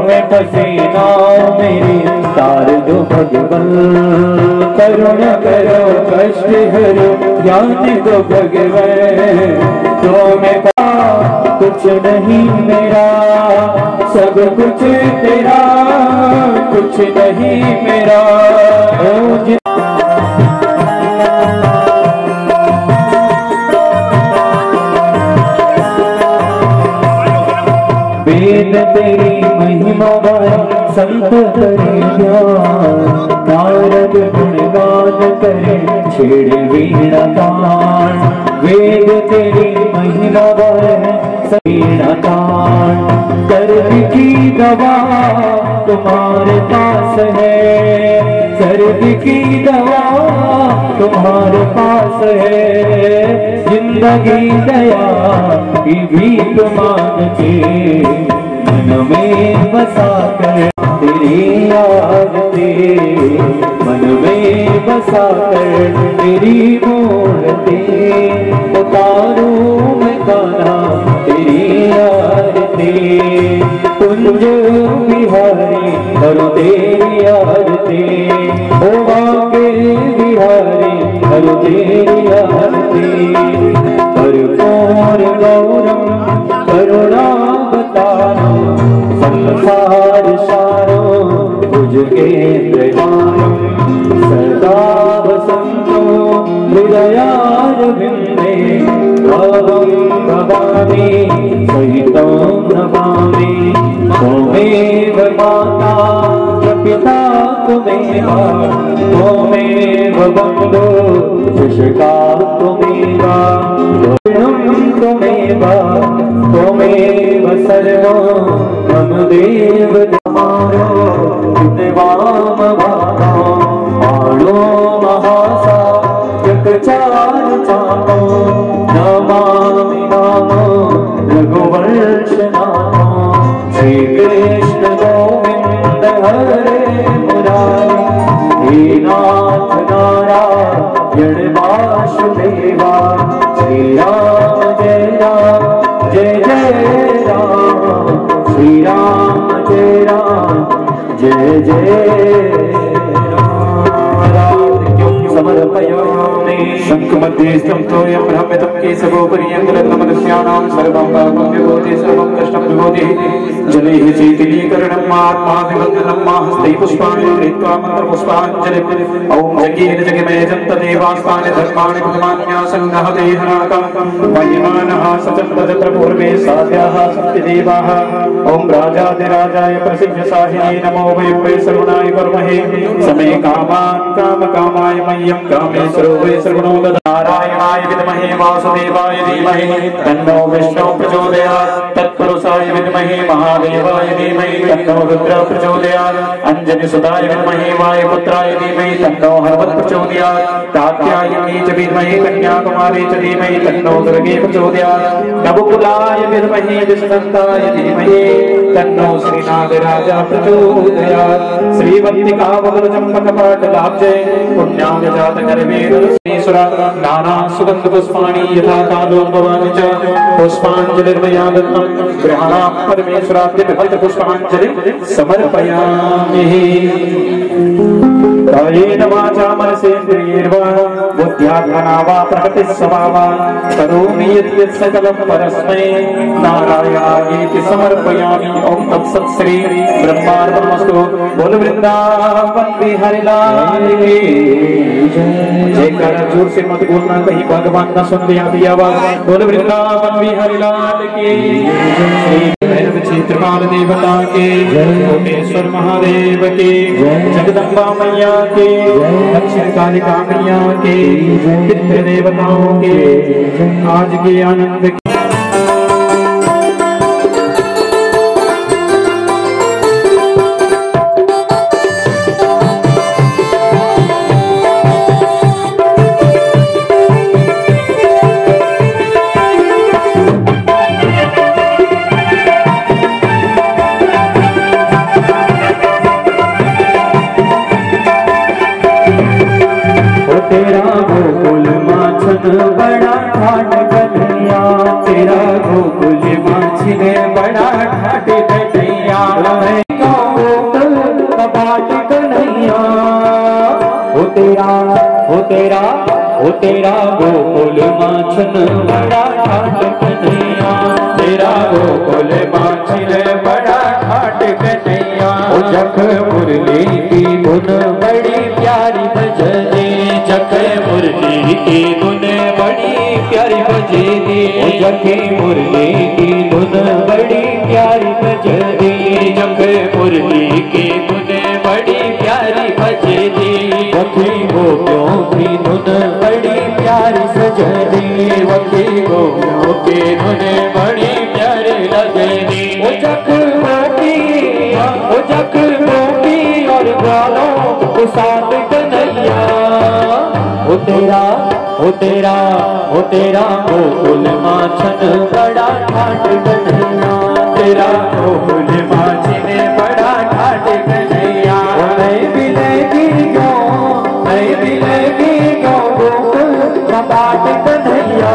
में पसीना मेरी तार दो भगवन। करुणा करो कष्ट हरो ज्ञान दो भगवन, में कुछ नहीं मेरा सब कुछ तेरा, कुछ नहीं मेरा। वेद तेरी महिमा गाए संत करे ज्ञान, नारद गुणगान करे छेड़े वीणा तान। वेद तेरी महिमा गाए वीणा तान, दर्द की दवा तुम्हारे पास है, दर्द की दवा तुम्हारे पास है। जिंदगी दया की भीख मांग के मन में बसा कर तेरी आरती, मन में बसा कर तेरी मूर्ति उतारूं मैं गाना तेरी आरती। कुंज बिहारी करो तेरी आरती, ओ बाके बिहारी करो तेरी आरती। कर्पूर गौरम करुणावतारम, संसार सारो भुजगेन्द्रहारम। सदा वसंतो हृदयारविंदे, भावं भवामि सहितं नमामि। त्वमेव माता पिता त्वमेव, त्वमेव बन्धु शिक्षका त्वमेव, त्वमेव त्वमेव सर्वं मम देव देवारो देवाम भाता। माणो महासा जगचार चामो, नमामि नामो रघुवंश नामो। श्री कृष्ण गोविंद हरे मुरारी, हे नाथ नारायण वासुदेवा। श्री राम जय राम जय जय राम, श्री राम जय राम जय जय समर्पयामि। शंख मध्ये स्तंभोऽयं ब्रह्मतं केशवोपरि अंगुरत्नमदस्यानां सर्वं पापं विभूति सर्वं कष्टं विभूति। जलैः शीतलीकरणम् आत्मा विवन्दनं हस्तैः पुष्पाणि गृहीत्वा मन्त्रपुष्पाञ्जलिम्। ॐ जगेन जगमे जन्तदेवास्तानि धर्माणि भगवान्यासन्नः देहनाकं मय्यमानः सचन्दत्र पूर्वे साध्याः सन्ति देवाः। ॐ राजाधिराजाय प्रसिद्धसाहिने नमो वै सर्वणाय कर्महे। समे कामान् कामकामाय मह्यं कामेश्वरो वै सर्वणो ददाति। नारायणाय विद्महे वासुदेवाय धीमहि तन्नो विष्णुः प्रचोदयात्। तत्पुरुषाय विद्महे महादेवाय धीमहि तन्नो रुद्रः प्रचोदयात्। अंजनीसुताय विद्महे वायुपुत्राय धीमहि तन्नो हनुमत् प्रचोदयात्। कात्यायनी च विद्महे कन्याकुमारी च धीमहि तन्नो दुर्गे प्रचोदयात्। नवकुलाय विद्महे विष्णुदत्ताय धीमहि तन्नो श्रीनागराजा प्रचोदयात्। श्रीवत्तिकावरचम्पकपाटलाब्जे पुण्यागजातकर्मेणीश्वरा नाना सुगन्धपुष्पाणि यथा कालोद्भवानि च पुष्पाञ्जलिर्मया दत्तं। गृहाणां परमेश्वराद्य पुष्पाञ्जलिं समर्पयामि। कायेन वाचा मनसेन्द्रियैर्वा बुद्ध्यात्मना वा प्रकृतिस्वभावात् करोमि यद्यत् सकलं परस्मै नारायणायेति समर्पयामि। ओम तत्सत् श्री ब्रह्मार्पणमस्तु। बोल वृंदावन बिहारी लाल की जय। जोर से मत बोलना कहीं भगवान न सुन ले आपकी आवाज। बोल वृंदावन बिहारी लाल की। भैरव क्षेत्रपाल देवता के, कोटेश्वर महादेव के, जगदम्बा मैया के, दक्षिण कालिका मैया के, पितृ देवताओं के आज के आनंद के। तेरा गोकुल माछन बड़ा ठाट कन्हैया, तेरा गोकुल माछन बड़ा ठाट कन्हैया, तेरा गोकुल माछन बड़ा ठाट कन्हैया। जख मुरली की धुन बड़ी प्यारी बजनी, जख मुरली की धुन बड़ी प्यारी बजनी, जख मुरली की धुन बड़ी प्यारी बजनी, जख मुरली की धुन बड़ी प्यारी बजनी। वकी गोपियों की धुन बड़ी प्यारी सजनी, वकी गोपियों की धुन बड़ी प्यारी लगनी। ओ जख मोती और ग्वालों को साथ कन्हैया, ओ तेरा गोकुल माछन बड़ा ठाट कन्हैया, तेरा गोकुल माछन बड़ा ठाट कन्हैया। नहीं मिलेगी गोकुल कपाट कन्हैया,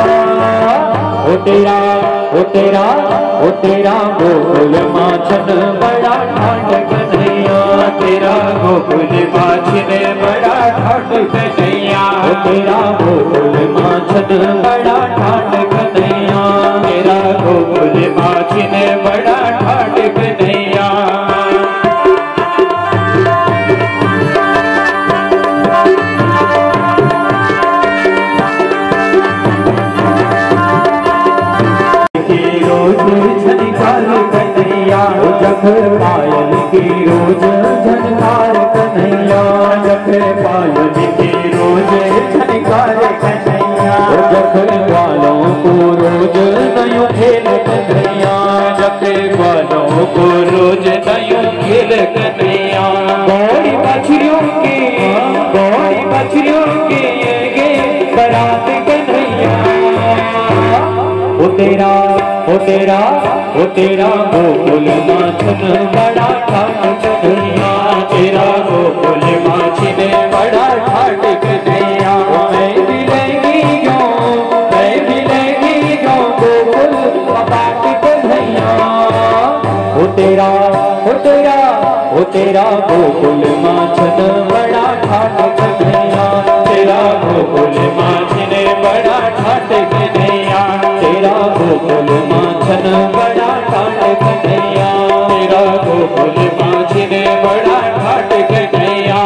ओ तेरा गोकुल माछन बड़ा ठाट कन्हैया, तेरा गोकुल माछन बड़ा ठाट कन्हैया, तेरा गोकुल माछन बड़ा ठाट कन्हैया, तेरा गोकुल माछन बड़ा ठाट कन्हैया। जख पायल की रोज झनकार कन्हैया, जख पायल की रोज झनकार कन्हैया। जख ग्वालों को रोज नयो खेल कन्हैया, जख ग्वालों को रोज नयो खेल कन्हैया। गौरी बछड़ियों की ये बरात कन्हैया, ओ तेरा गोकुल माछन बड़ा ठाट कन्हैया, तेरा गोकुल माछन बड़ा ठाट कन्हैया। मैं मिलेगी क्यों गोकुल कपाट कन्हैया, ओ तेरा गोकुल माछन बड़ा ठाट कन्हैया, तेरा गोकुल माछन बड़ा ठाट कन्हैया, तेरा गोकुल माछन बड़ा ठाट कन्हैया, तेरा गोकुल माछन बड़ा ठाट कन्हैया।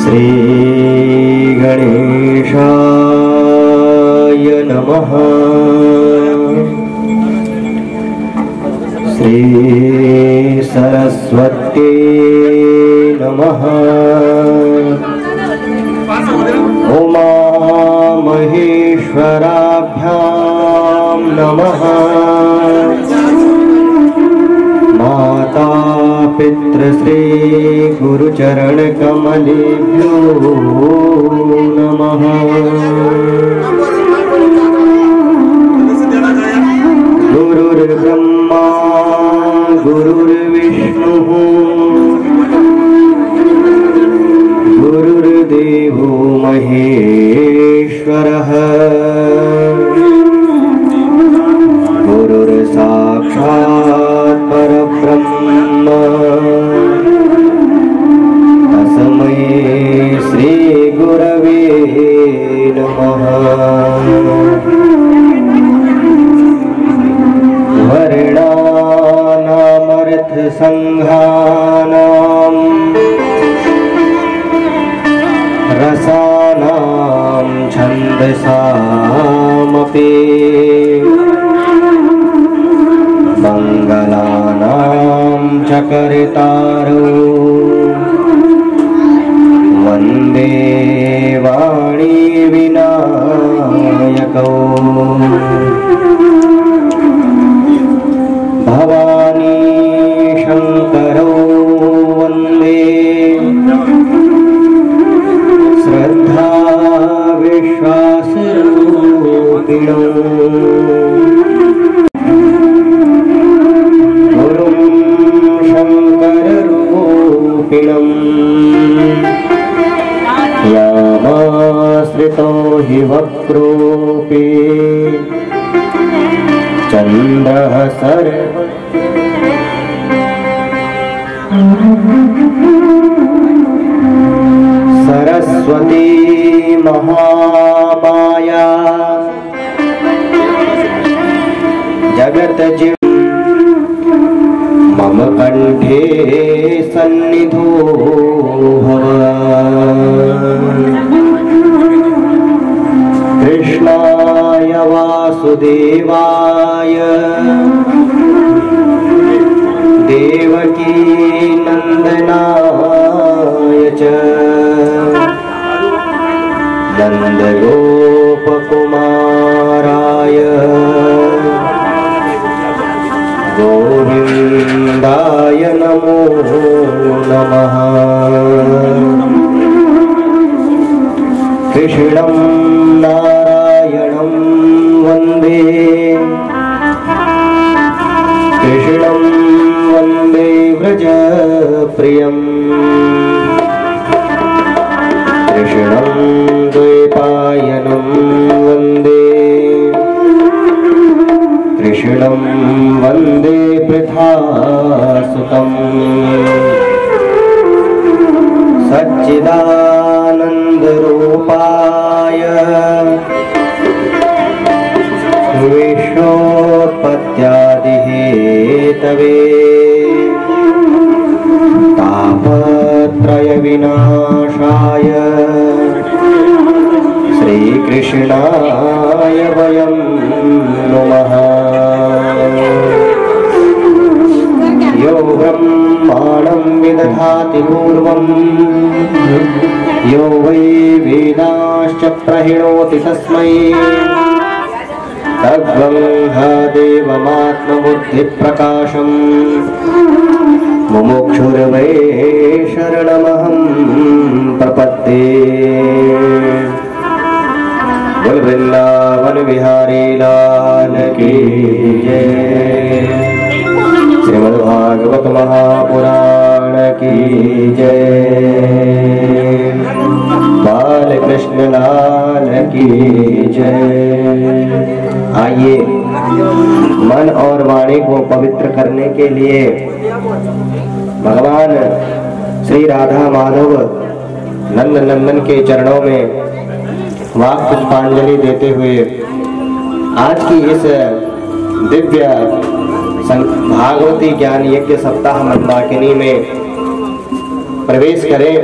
श्री गणेशाय नमः, श्री सरस्वती नमः, उमा महेश्वराभ्यां नमः, माता पितृश्री गुरुचरण कमलेभ्यो नमः। गुरुर्ब्रह्मा गुरुर्विष्णुः गुरुर्देवो महेश्वरः, गुरुर्साक्षात् परब्रह्म, तस्मै श्री गुरवे नमः। वर्णानामर्थ संघानां रसानां छन्दसामपि मंगलानां च कर्तारो वन्दे वाणी विनायकौ। गुरुं शङ्कररूपिणम् यामाश्रितो हि वक्रोऽपि चन्द्रः सरस्वती महामाया जगत जीव मम कंठे सन्निधो भव। कृष्णाय वासुदेवाय देवकी नंदनाय च नंदगोपकुमाराय गोविंदाय नमो नमः। कृष्णं नारायणं वन्दे कृष्णं वन्दे व्रजप्रियम् कृष्णं द्वैपायनं वन्दे कृष्णं वन्दे पृथासुतम्। सच्चिदानन्दरूपाय विश्वोत्पत्त्यादिहेतवे तापत्रयविनाशाय श्रीकृष्णाय वयं नमः। यो ब्रह्माणं विदधाति पूर्वं यो वै वेदाश्च प्रहिणोति तस्मै तद्ब्रह्म देवमात्मबुद्धिप्रकाशम् मुमुक्षुर्वै शरणमहं प्रपद्ये। बोल वृंदावन बिहारी लाल की जय। श्रीमद्भागवत महापुराण की जय। बाल कृष्ण लाल की जय। आइए मन और वाणी को पवित्र करने के लिए भगवान श्री राधा माधव नंद नंदन के चरणों में वाक पुष्पांजलि देते हुए आज की इस दिव्य भागवती ज्ञान यज्ञ सप्ताह मंदाकिनी में प्रवेश करें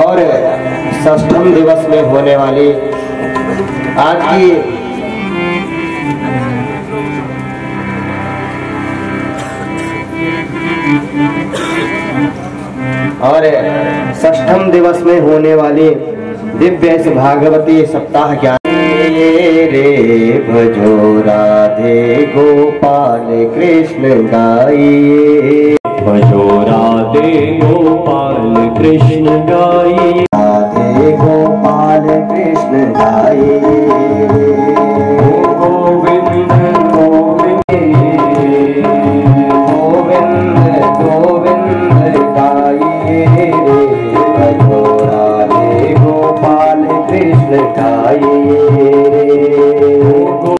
और षष्ठम दिवस में होने वाली आज की षष्ठम दिवस में होने वाली दिव्य इस भागवती सप्ताह ज्ञान रे भजो राधे गोपाल कृष्ण गाइए। भजो राधे गोपाल कृष्ण गाइए। राधे गोपाल कृष्ण गाइए। गोविंद गोविंद गोविंद गोविंद गाइए। भजो राधे गोपाल कृष्ण गाइए।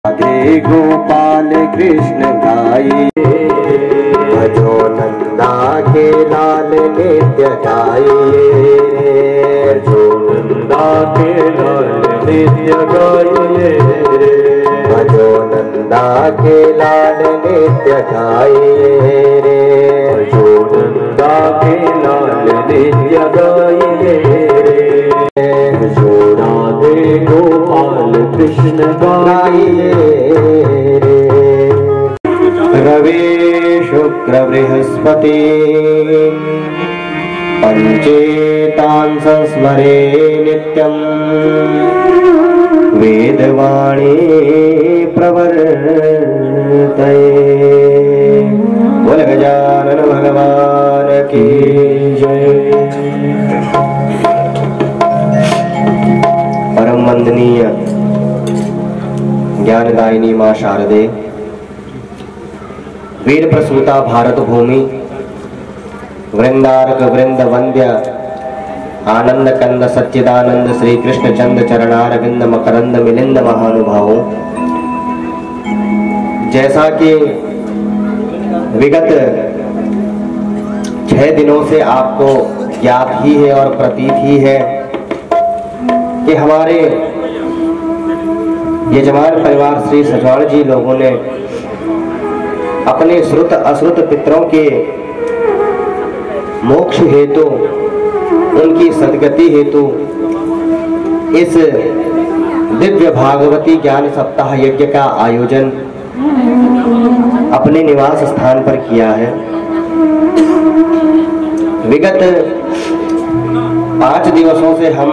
राधे गोपाल कृष्ण गाइए। भजो नंदा के लाल नित्य गाइए। भजो नंदा के लाल नित्य गाइए। भजो नंदा के लाल नित्य गाइए। भजो नंदा के लाल नित्य गाइए। भजो राधे गोपाल कृष्ण गाइए। रवि शुक्र बृहस्पति पंचेतान् संस्मरे नित्यं वेदवाणी प्रवर्तये। बोल गजानन भगवान की जय। परम वंदनीय ज्ञानदायिनी मां शारदे, वीर प्रसूता भारत भूमि, वृंदारक वृंद वंद्य आनंद कंद सच्चिदानंद श्री कृष्ण चंद चरणारविंद मकरंद मिलिंद महानुभावों, जैसा कि विगत 6 दिनों से आपको ज्ञात ही है और प्रतीत ही है कि हमारे यजमान परिवार श्री सजवाड़ जी लोगों ने अपने श्रुत अश्रुत पितरों के मोक्ष हेतु, उनकी सद्गति हेतु इस दिव्य भागवती ज्ञान सप्ताह यज्ञ का आयोजन अपने निवास स्थान पर किया है। विगत 5 दिवसों से हम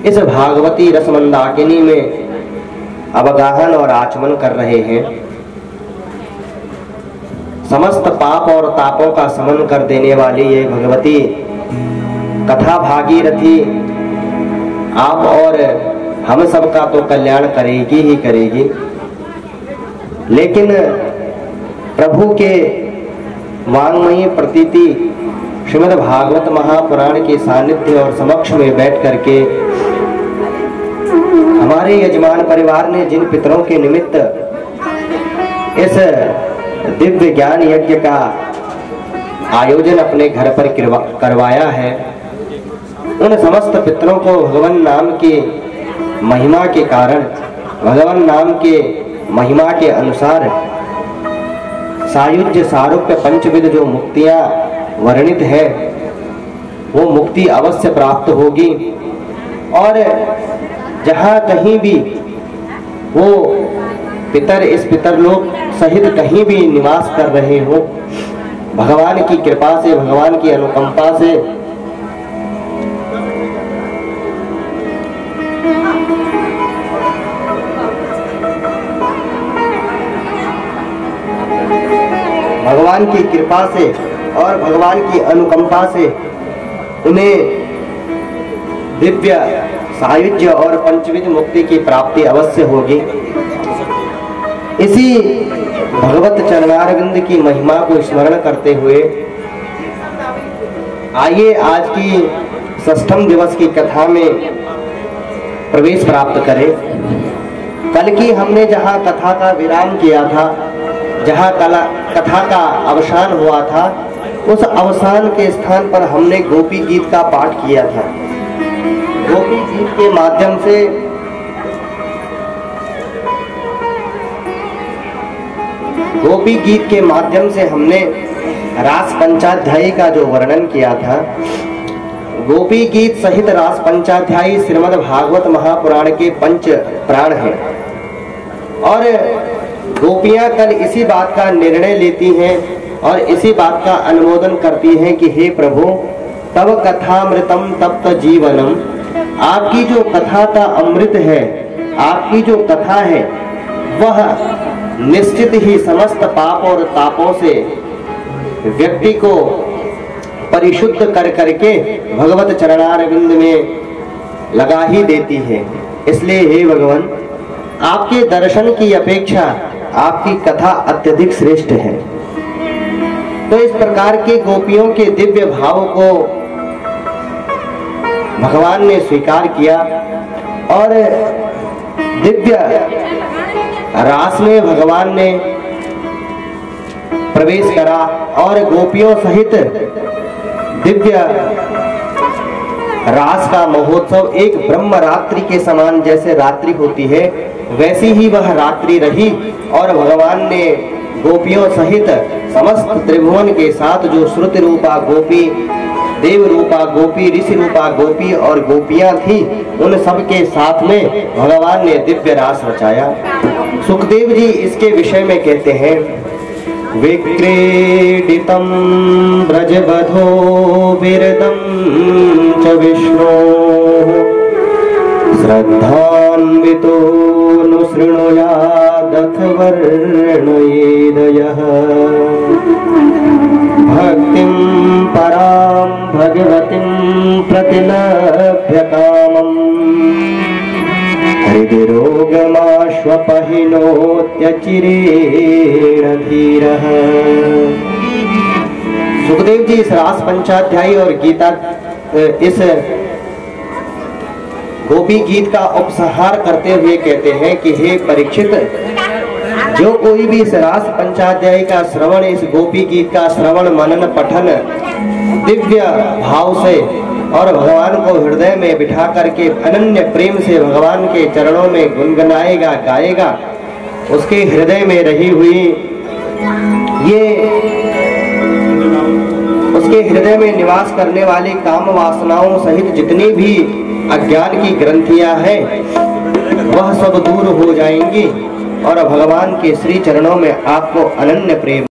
इस भागवती रसमंदाकिनी में अवगाहन और आचमन कर रहे हैं। समस्त पाप और तापों का समन कर देने वाली ये भगवती कथा भागीरथी आप और हम सब का तो कल्याण करेगी ही करेगी, लेकिन प्रभु के वांगमयी प्रतीति श्रीमद् भागवत महापुराण के सानिध्य और समक्ष में बैठ करके हमारे यजमान परिवार ने जिन पितरों के निमित्त इस दिव्य ज्ञान यज्ञ का आयोजन अपने घर पर करवाया है, उन समस्त पितरों को भगवान नाम के महिमा के कारण, भगवान नाम के महिमा के अनुसार सायुज्य सारूप्य पंचविध जो मुक्तियां वर्णित है वो मुक्ति अवश्य प्राप्त होगी। और जहां कहीं भी वो पितर इस पितर लोक सहित कहीं भी निवास कर रहे हो, भगवान की कृपा से, भगवान की अनुकंपा से भगवान की कृपा से और भगवान की अनुकंपा से उन्हें दिव्य सायुज्य और पंचविध मुक्ति की प्राप्ति अवश्य होगी। इसी भगवत चरणारविंद की महिमा को स्मरण करते हुए आइए आज की 6ठम दिवस की कथा में प्रवेश प्राप्त करें। कल की हमने जहां कथा का विराम किया था, जहां कथा का अवसान हुआ था, उस अवसान के स्थान पर हमने गोपी गीत का पाठ किया था। गोपी गीत के माध्यम से हमने रास पंचाध्यायी का जो वर्णन किया था। गोपी गीत सहित रास पंचाध्यायी श्रीमद् भागवत महापुराण के 5 प्राण हैं और गोपियां कल इसी बात का निर्णय लेती हैं और इसी बात का अनुमोदन करती हैं कि हे प्रभु, तव कथामृतम तप्त जीवनम, आपकी जो कथा का अमृत है, आपकी जो कथा है वह निश्चित ही समस्त पाप और तापों से व्यक्ति को परिशुद्ध कर करके भगवत चरणारविंद में लगा ही देती है। इसलिए हे भगवान, आपके दर्शन की अपेक्षा आपकी कथा अत्यधिक श्रेष्ठ है। तो इस प्रकार के गोपियों के दिव्य भाव को भगवान ने स्वीकार किया और दिव्य रास में भगवान ने प्रवेश करा और गोपियों सहित दिव्य रास का महोत्सव एक ब्रह्म रात्रि के समान, जैसे रात्रि होती है वैसी ही वह रात्रि रही और भगवान ने गोपियों सहित समस्त त्रिभुवन के साथ जो श्रुति रूपा गोपी, देव रूपा गोपी, ऋषि रूपा गोपी और गोपियां थी, उन सब के साथ में भगवान ने दिव्य रास रचाया। सुखदेव जी इसके विषय में कहते हैं, विक्रीडितं ब्रजबधो विरदं च विष्णो श्रद्धान्वितो नुशृणुयादथ वर्णयेद यः भक्तिं परां भगवतीं प्रतिलभ्य कामम्। हरे हृदिरोगमाश्वपहिनोत्यचिरेण धीरः। सुखदेव जी इस रास पंचाध्यायी और गीता इस गोपी गीत का उपसंहार करते हुए कहते हैं कि हे परीक्षित, जो कोई भी इस रास पंचाध्यायी का श्रवण, इस गोपी गीत का श्रवण मनन पठन दिव्य भाव से और भगवान को हृदय में बिठा करके अनन्य प्रेम से भगवान के चरणों में गुनगुनाएगा, गाएगा, उसके हृदय में रही हुई उसके हृदय में निवास करने वाली काम वासनाओं सहित जितनी भी अज्ञान की ग्रंथियां हैं वह सब दूर हो जाएंगी और भगवान के श्री चरणों में आपको अनन्य प्रेम